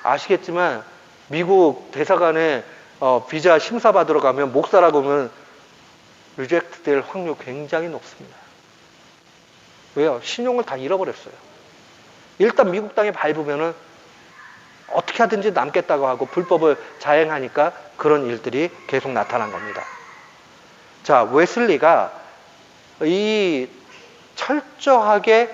아시겠지만 미국 대사관에 비자 심사 받으러 가면 목사라고 하면 리젝트 될 확률 굉장히 높습니다. 왜요? 신용을 다 잃어버렸어요. 일단 미국 땅에 밟으면은 어떻게 하든지 남겠다고 하고 불법을 자행하니까 그런 일들이 계속 나타난 겁니다. 자, 웨슬리가 이 철저하게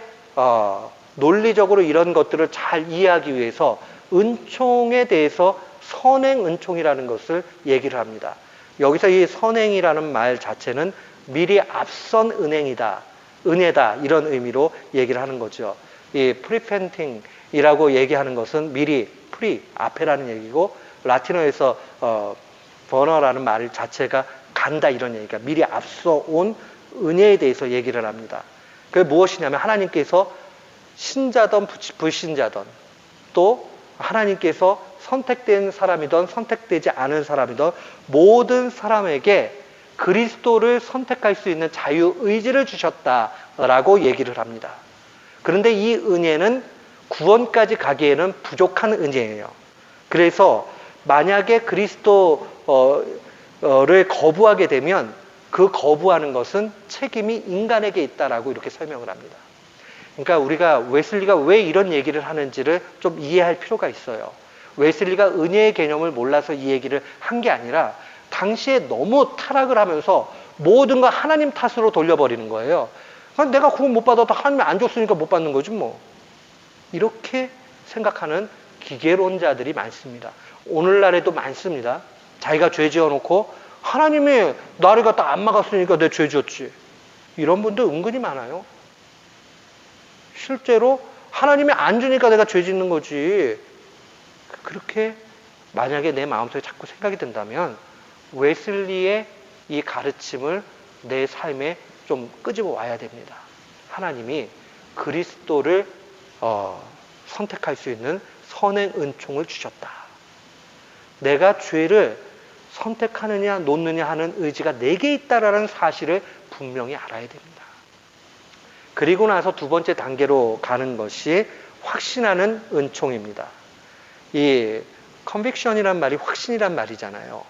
논리적으로 이런 것들을 잘 이해하기 위해서 은총에 대해서 선행 은총이라는 것을 얘기를 합니다. 여기서 이 선행이라는 말 자체는 미리 앞선 은혜다 이런 의미로 얘기를 하는 거죠. 이 프리펜팅이라고 얘기하는 것은 미리, 앞에라는 얘기고, 라틴어에서 버너라는 말 자체가 간다 이런 얘기가, 미리 앞서 온 은혜에 대해서 얘기를 합니다. 그게 무엇이냐면 하나님께서 신자든 불신자든 또 하나님께서 선택된 사람이든 선택되지 않은 사람이든 모든 사람에게 그리스도를 선택할 수 있는 자유의지를 주셨다라고 얘기를 합니다. 그런데 이 은혜는 구원까지 가기에는 부족한 은혜예요. 그래서 만약에 그리스도를 거부하게 되면 그 거부하는 것은 책임이 인간에게 있다라고 이렇게 설명을 합니다. 그러니까 우리가 웨슬리가 왜 이런 얘기를 하는지를 좀 이해할 필요가 있어요. 웨슬리가 은혜의 개념을 몰라서 이 얘기를 한 게 아니라 당시에 너무 타락을 하면서 모든 걸 하나님 탓으로 돌려버리는 거예요. 내가 구원 못 받아도 하나님이 안 줬으니까 못 받는 거지 뭐. 이렇게 생각하는 기계론자들이 많습니다. 오늘날에도 많습니다. 자기가 죄 지어놓고 하나님이 나를 갖다 안 막았으니까 내 죄 지었지. 이런 분들 은근히 많아요. 실제로 하나님이 안 주니까 내가 죄 짓는 거지. 그렇게 만약에 내 마음속에 자꾸 생각이 든다면 웨슬리의 이 가르침을 내 삶에 좀 끄집어 와야 됩니다. 하나님이 그리스도를 선택할 수 있는 선행 은총을 주셨다. 내가 죄를 선택하느냐 놓느냐 하는 의지가 내게 있다라는 사실을 분명히 알아야 됩니다. 그리고 나서 두 번째 단계로 가는 것이 확신하는 은총입니다. 이 컨빅션이란 말이 확신이란 말이잖아요.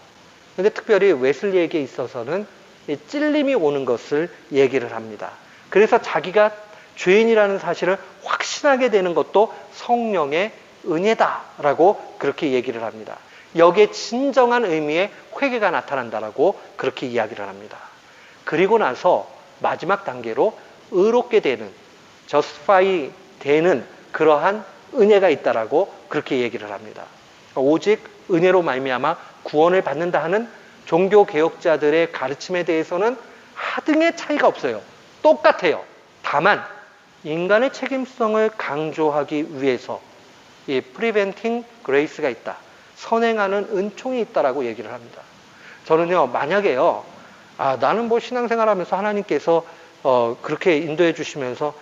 근데 특별히 웨슬리에게 있어서는 이 찔림이 오는 것을 얘기를 합니다. 그래서 자기가 죄인이라는 사실을 확신하게 되는 것도 성령의 은혜다라고 그렇게 얘기를 합니다. 여기에 진정한 의미의 회개가 나타난다라고 그렇게 이야기를 합니다. 그리고 나서 마지막 단계로 의롭게 되는, justify 되는 그러한 은혜가 있다라고 그렇게 얘기를 합니다. 오직 은혜로 말미암아 구원을 받는다 하는 종교 개혁자들의 가르침에 대해서는 하등의 차이가 없어요. 똑같아요. 다만 인간의 책임성을 강조하기 위해서 이 preventing grace가 있다. 선행하는 은총이 있다라고 얘기를 합니다. 저는요, 만약에요, 나는 뭐 신앙생활하면서 하나님께서 그렇게 인도해 주시면서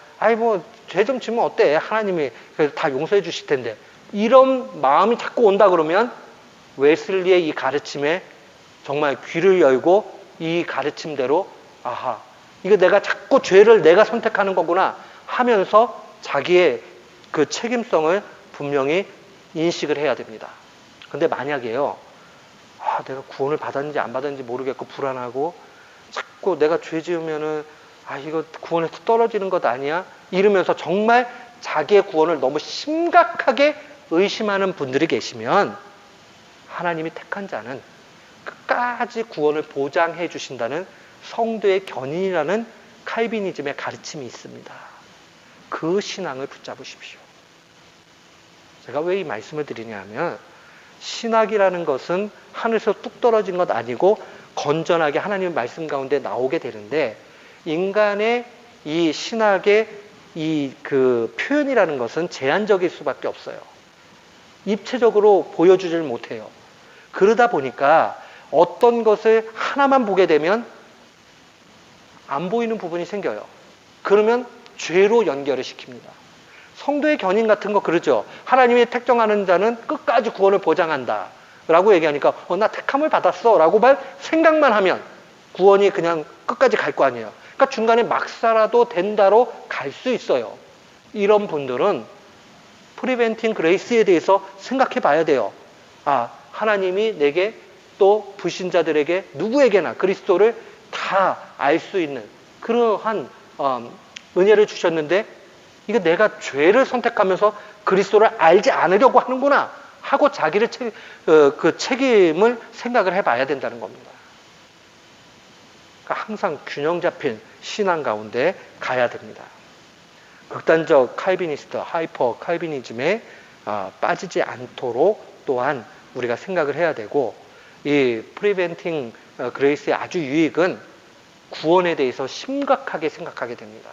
죄 좀 지면 어때? 하나님이 다 용서해 주실 텐데. 이런 마음이 자꾸 온다 그러면 웨슬리의 이 가르침에 정말 귀를 열고 이 가르침대로 이거 내가 자꾸 죄를 내가 선택하는 거구나 하면서 자기의 그 책임성을 분명히 인식을 해야 됩니다. 근데 만약에요, 내가 구원을 받았는지 안 받았는지 모르겠고 불안하고 자꾸 내가 죄 지으면은 이거 구원에서 떨어지는 것 아니야? 이러면서 정말 자기의 구원을 너무 심각하게 의심하는 분들이 계시면 하나님이 택한 자는 끝까지 구원을 보장해 주신다는 성도의 견인이라는 칼비니즘의 가르침이 있습니다. 그 신앙을 붙잡으십시오. 제가 왜 이 말씀을 드리냐면 신학이라는 것은 하늘에서 뚝 떨어진 것 아니고 건전하게 하나님의 말씀 가운데 나오게 되는데 인간의 이 신학의 이 그 표현이라는 것은 제한적일 수밖에 없어요. 입체적으로 보여주질 못해요. 그러다 보니까 어떤 것을 하나만 보게 되면 안 보이는 부분이 생겨요. 그러면 죄로 연결을 시킵니다. 성도의 견인 같은 거 그러죠. 하나님이 택정하는 자는 끝까지 구원을 보장한다 라고 얘기하니까 나 택함을 받았어 라고 생각만 하면 구원이 그냥 끝까지 갈 거 아니에요. 그러니까 중간에 막 살아도 된다로 갈 수 있어요. 이런 분들은 프리벤팅 그레이스에 대해서 생각해 봐야 돼요. 하나님이 내게 또 불신자들에게 누구에게나 그리스도를 다 알 수 있는 그러한 은혜를 주셨는데 이거 내가 죄를 선택하면서 그리스도를 알지 않으려고 하는구나 하고 자기를 그 책임을 생각을 해봐야 된다는 겁니다. 그러니까 항상 균형 잡힌 신앙 가운데 가야 됩니다. 극단적 칼비니스트, 하이퍼 칼비니즘에 빠지지 않도록 또한 우리가 생각을 해야 되고 이 프리벤팅 그레이스의 아주 유익은 구원에 대해서 심각하게 생각하게 됩니다.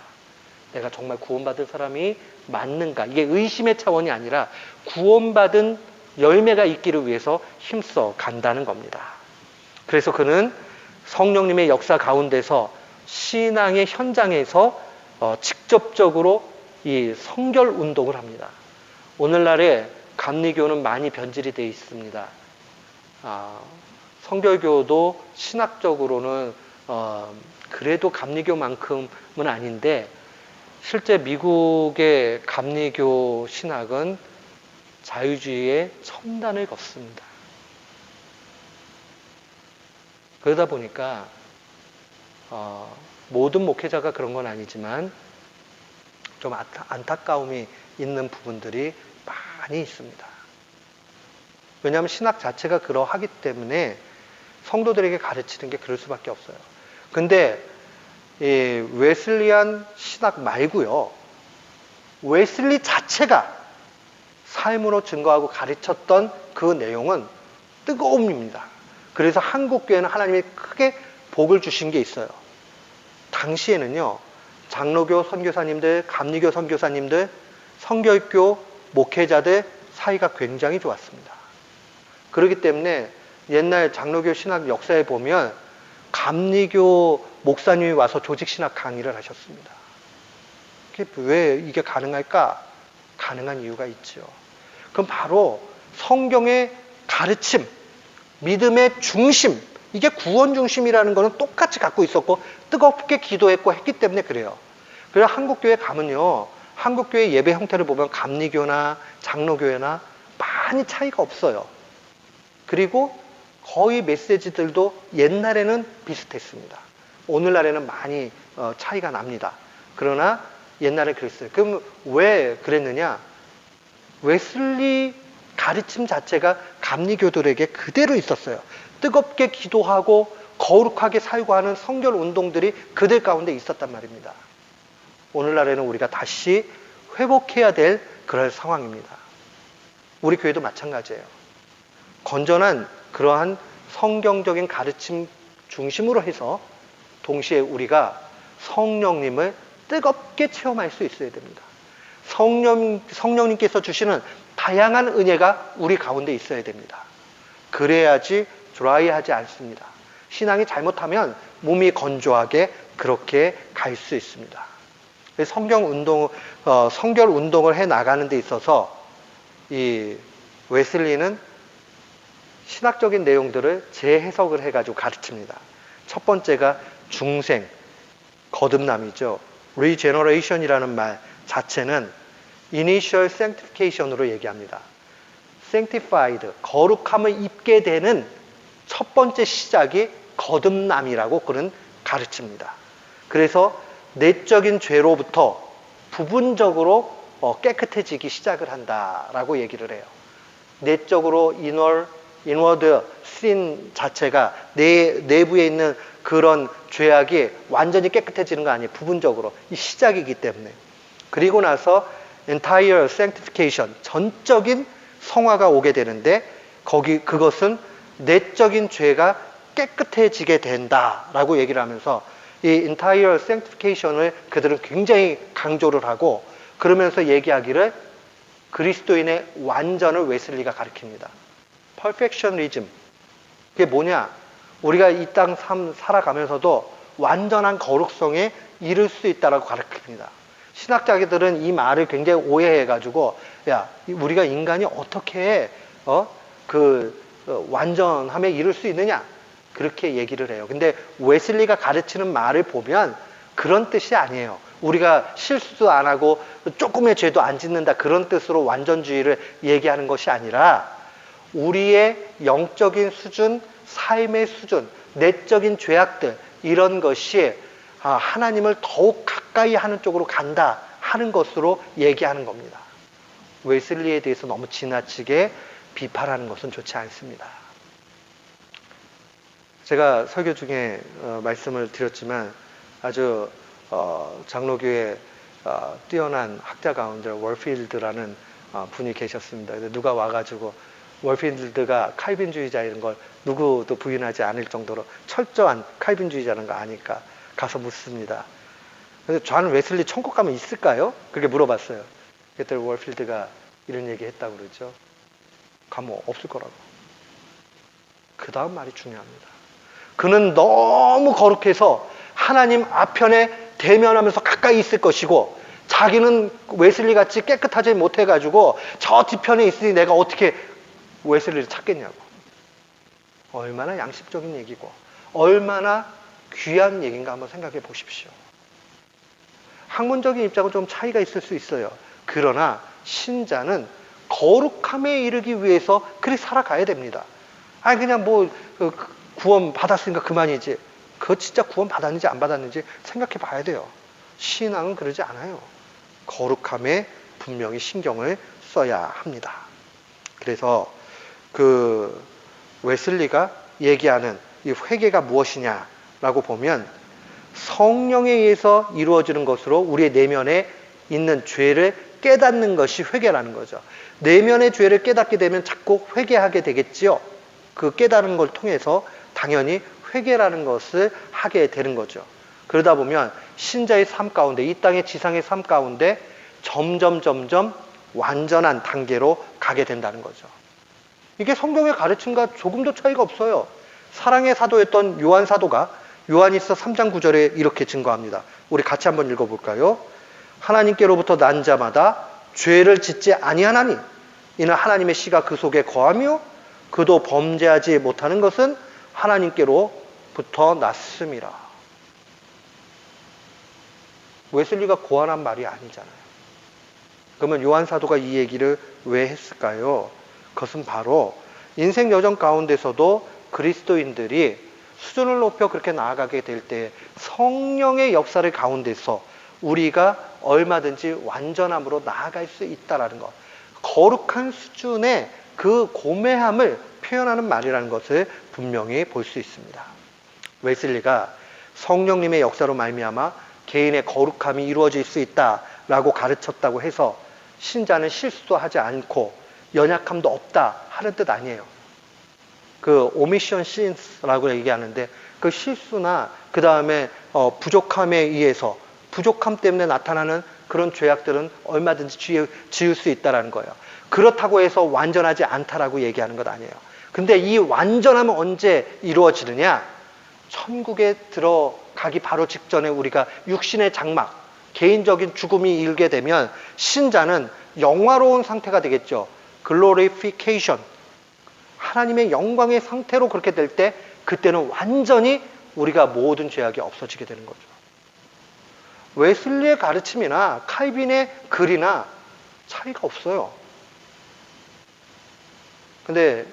내가 정말 구원받을 사람이 맞는가? 이게 의심의 차원이 아니라 구원받은 열매가 있기를 위해서 힘써 간다는 겁니다. 그래서 그는 성령님의 역사 가운데서 신앙의 현장에서 직접적으로 이 성결 운동을 합니다. 오늘날에 감리교는 많이 변질이 되어 있습니다. 성결교도 신학적으로는 그래도 감리교만큼은 아닌데 실제 미국의 감리교 신학은 자유주의의 첨단을 걷습니다. 그러다 보니까 모든 목회자가 그런 건 아니지만 좀 안타까움이 있는 부분들이 많이 있습니다. 왜냐하면 신학 자체가 그러하기 때문에 성도들에게 가르치는 게 그럴 수밖에 없어요. 근데 이 웨슬리안 신학 말고요. 웨슬리 자체가 삶으로 증거하고 가르쳤던 그 내용은 뜨거움입니다. 그래서 한국교회는 하나님이 크게 복을 주신 게 있어요. 당시에는요. 장로교 선교사님들, 감리교 선교사님들, 성결교 목회자들 사이가 굉장히 좋았습니다. 그렇기 때문에 옛날 장로교 신학 역사에 보면 감리교 목사님이 와서 조직신학 강의를 하셨습니다. 왜 이게 가능할까? 가능한 이유가 있죠. 그럼 바로 성경의 가르침, 믿음의 중심, 이게 구원 중심이라는 것은 똑같이 갖고 있었고 뜨겁게 기도했고 했기 때문에 그래요. 그래서 한국교회 가면요. 한국교회 예배 형태를 보면 감리교나 장로교회나 많이 차이가 없어요. 그리고 거의 메시지들도 옛날에는 비슷했습니다. 오늘날에는 많이 차이가 납니다. 그러나 옛날에 그랬어요. 그럼 왜 그랬느냐? 웨슬리 가르침 자체가 감리교들에게 그대로 있었어요. 뜨겁게 기도하고 거룩하게 살고하는 성결 운동들이 그들 가운데 있었단 말입니다. 오늘날에는 우리가 다시 회복해야 될 그런 상황입니다. 우리 교회도 마찬가지예요. 건전한 그러한 성경적인 가르침 중심으로 해서 동시에 우리가 성령님을 뜨겁게 체험할 수 있어야 됩니다. 성령님께서 주시는 다양한 은혜가 우리 가운데 있어야 됩니다. 그래야지 드라이하지 않습니다. 신앙이 잘못하면 몸이 건조하게 그렇게 갈 수 있습니다. 성결 운동을 해 나가는 데 있어서 이 웨슬리는 신학적인 내용들을 재해석을 해가지고 가르칩니다. 첫 번째가 중생, 거듭남이죠. regeneration이라는 말 자체는 initial sanctification으로 얘기합니다. sanctified, 거룩함을 입게 되는 첫 번째 시작이 거듭남이라고 그는 가르칩니다. 그래서 내적인 죄로부터 부분적으로 깨끗해지기 시작을 한다라고 얘기를 해요. 내적으로 inward sin 자체가 내 내부에 있는 그런 죄악이 완전히 깨끗해지는 거 아니에요. 부분적으로. 이 시작이기 때문에. 그리고 나서 entire sanctification, 전적인 성화가 오게 되는데 그것은 내적인 죄가 깨끗해지게 된다라고 얘기를 하면서 이 entire sanctification을 그들은 굉장히 강조를 하고 그러면서 얘기하기를 그리스도인의 완전을 웨슬리가 가르칩니다. perfectionism. 그게 뭐냐? 우리가 이 땅 살아가면서도 완전한 거룩성에 이를 수 있다라고 가르칩니다. 신학자들은 이 말을 굉장히 오해해가지고, 야, 우리가 인간이 어떻게 완전함에 이를 수 있느냐? 그렇게 얘기를 해요. 근데 웨슬리가 가르치는 말을 보면 그런 뜻이 아니에요. 우리가 실수도 안 하고 조금의 죄도 안 짓는다 그런 뜻으로 완전주의를 얘기하는 것이 아니라 우리의 영적인 수준, 삶의 수준, 내적인 죄악들 이런 것이 하나님을 더욱 가까이 하는 쪽으로 간다 하는 것으로 얘기하는 겁니다. 웨슬리에 대해서 너무 지나치게 비판하는 것은 좋지 않습니다. 제가 설교 중에 말씀을 드렸지만 아주 장로교회 뛰어난 학자 가운데 월필드라는 분이 계셨습니다. 누가 와가지고 월필드가 칼빈주의자 이런 걸 누구도 부인하지 않을 정도로 철저한 칼빈주의자라는 거 아니까 가서 묻습니다. 그래서 저는 웨슬리 천국 가면 있을까요? 그렇게 물어봤어요. 그때 월필드가 이런 얘기 했다고 그러죠. 가면 없을 거라고. 그 다음 말이 중요합니다. 그는 너무 거룩해서 하나님 앞편에 대면하면서 가까이 있을 것이고 자기는 웨슬리 같이 깨끗하지 못해가지고 저 뒤편에 있으니 내가 어떻게 웨슬리를 찾겠냐고. 얼마나 양심적인 얘기고 얼마나 귀한 얘기인가 한번 생각해 보십시오. 학문적인 입장은 좀 차이가 있을 수 있어요. 그러나 신자는 거룩함에 이르기 위해서 그렇게 살아가야 됩니다. 아니 그냥 구원 받았으니까 그만이지. 그거 진짜 구원 받았는지 안 받았는지 생각해 봐야 돼요. 신앙은 그러지 않아요. 거룩함에 분명히 신경을 써야 합니다. 그래서 그 웨슬리가 얘기하는 이 회개가 무엇이냐라고 보면 성령에 의해서 이루어지는 것으로 우리의 내면에 있는 죄를 깨닫는 것이 회개라는 거죠. 내면의 죄를 깨닫게 되면 자꾸 회개하게 되겠지요. 그 깨달은 걸 통해서 당연히 회개라는 것을 하게 되는 거죠. 그러다 보면 신자의 삶 가운데 이 땅의 지상의 삶 가운데 점점 완전한 단계로 가게 된다는 거죠. 이게 성경의 가르침과 조금도 차이가 없어요. 사랑의 사도였던 요한 사도가 요한일서 3장 9절에 이렇게 증거합니다. 우리 같이 한번 읽어볼까요? 하나님께로부터 난 자마다 죄를 짓지 아니하나니 이는 하나님의 씨가 그 속에 거하며 그도 범죄하지 못하는 것은 하나님께로부터 났음이라. 웨슬리가 고안한 말이 아니잖아요. 그러면 요한 사도가 이 얘기를 왜 했을까요? 그것은 바로 인생 여정 가운데서도 그리스도인들이 수준을 높여 그렇게 나아가게 될 때 성령의 역사를 가운데서 우리가 얼마든지 완전함으로 나아갈 수 있다라는 것. 거룩한 수준의 그 고매함을 표현하는 말이라는 것을 분명히 볼 수 있습니다. 웨슬리가 성령님의 역사로 말미암아 개인의 거룩함이 이루어질 수 있다라고 가르쳤다고 해서 신자는 실수도 하지 않고 연약함도 없다 하는 뜻 아니에요. 그 omission sins라고 얘기하는데 그 실수나 그 다음에 부족함에 의해서 부족함 때문에 나타나는 그런 죄악들은 얼마든지 지을 수 있다는 거예요. 그렇다고 해서 완전하지 않다라고 얘기하는 것 아니에요. 근데 이 완전함은 언제 이루어지느냐? 천국에 들어가기 바로 직전에 우리가 육신의 장막, 개인적인 죽음이 일게 되면 신자는 영화로운 상태가 되겠죠. glorification. 하나님의 영광의 상태로 그렇게 될 때 그때는 완전히 우리가 모든 죄악이 없어지게 되는 거죠. 웨슬리의 가르침이나 칼빈의 글이나 차이가 없어요. 근데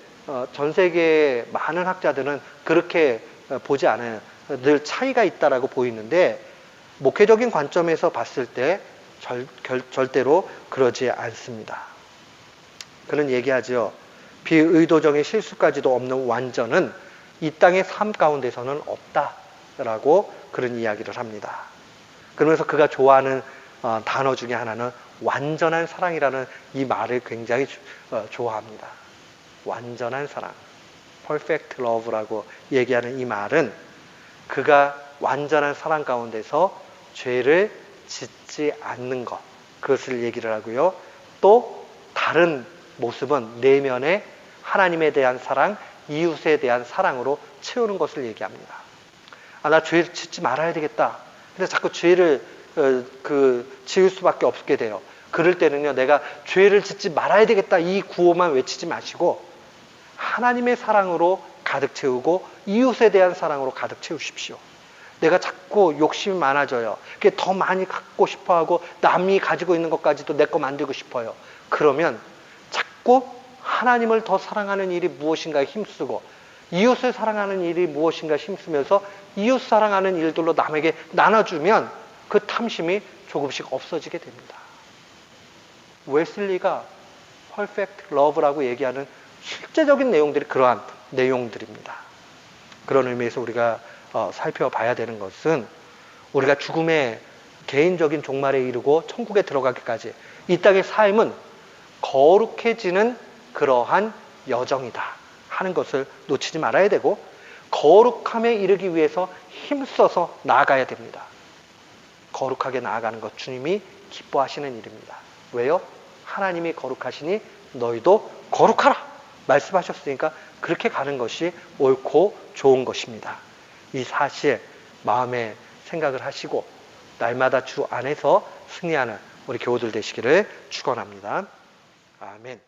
전 세계의 많은 학자들은 그렇게 보지 않아요. 늘 차이가 있다라고 보이는데 목회적인 관점에서 봤을 때 절대로 그러지 않습니다. 그는 얘기하죠. 비의도적인 실수까지도 없는 완전은 이 땅의 삶 가운데서는 없다라고 그런 이야기를 합니다. 그러면서 그가 좋아하는 단어 중에 하나는 완전한 사랑이라는 이 말을 굉장히 좋아합니다. 완전한 사랑, perfect love라고 얘기하는 이 말은 그가 완전한 사랑 가운데서 죄를 짓지 않는 것, 그것을 얘기를 하고요. 또 다른 모습은 내면의 하나님에 대한 사랑, 이웃에 대한 사랑으로 채우는 것을 얘기합니다. 나 죄를 짓지 말아야 되겠다. 근데 자꾸 죄를 지을 수밖에 없게 돼요. 그럴 때는요, 내가 죄를 짓지 말아야 되겠다 이 구호만 외치지 마시고 하나님의 사랑으로 가득 채우고 이웃에 대한 사랑으로 가득 채우십시오. 내가 자꾸 욕심이 많아져요. 그게 더 많이 갖고 싶어하고 남이 가지고 있는 것까지도 내 거 만들고 싶어요. 그러면 자꾸 하나님을 더 사랑하는 일이 무엇인가에 힘쓰고 이웃을 사랑하는 일이 무엇인가 힘쓰면서 이웃 사랑하는 일들로 남에게 나눠주면 그 탐심이 조금씩 없어지게 됩니다. 웨슬리가 perfect love라고 얘기하는 실제적인 내용들이 그러한 내용들입니다. 그런 의미에서 우리가 살펴봐야 되는 것은 우리가 죽음의 개인적인 종말에 이르고 천국에 들어가기까지 이 땅의 삶은 거룩해지는 그러한 여정이다 하는 것을 놓치지 말아야 되고 거룩함에 이르기 위해서 힘써서 나아가야 됩니다. 거룩하게 나아가는 것 주님이 기뻐하시는 일입니다. 왜요? 하나님이 거룩하시니 너희도 거룩하라 말씀하셨으니까 그렇게 가는 것이 옳고 좋은 것입니다. 이 사실 마음에 생각을 하시고 날마다 주 안에서 승리하는 우리 교우들 되시기를 축원합니다. 아멘.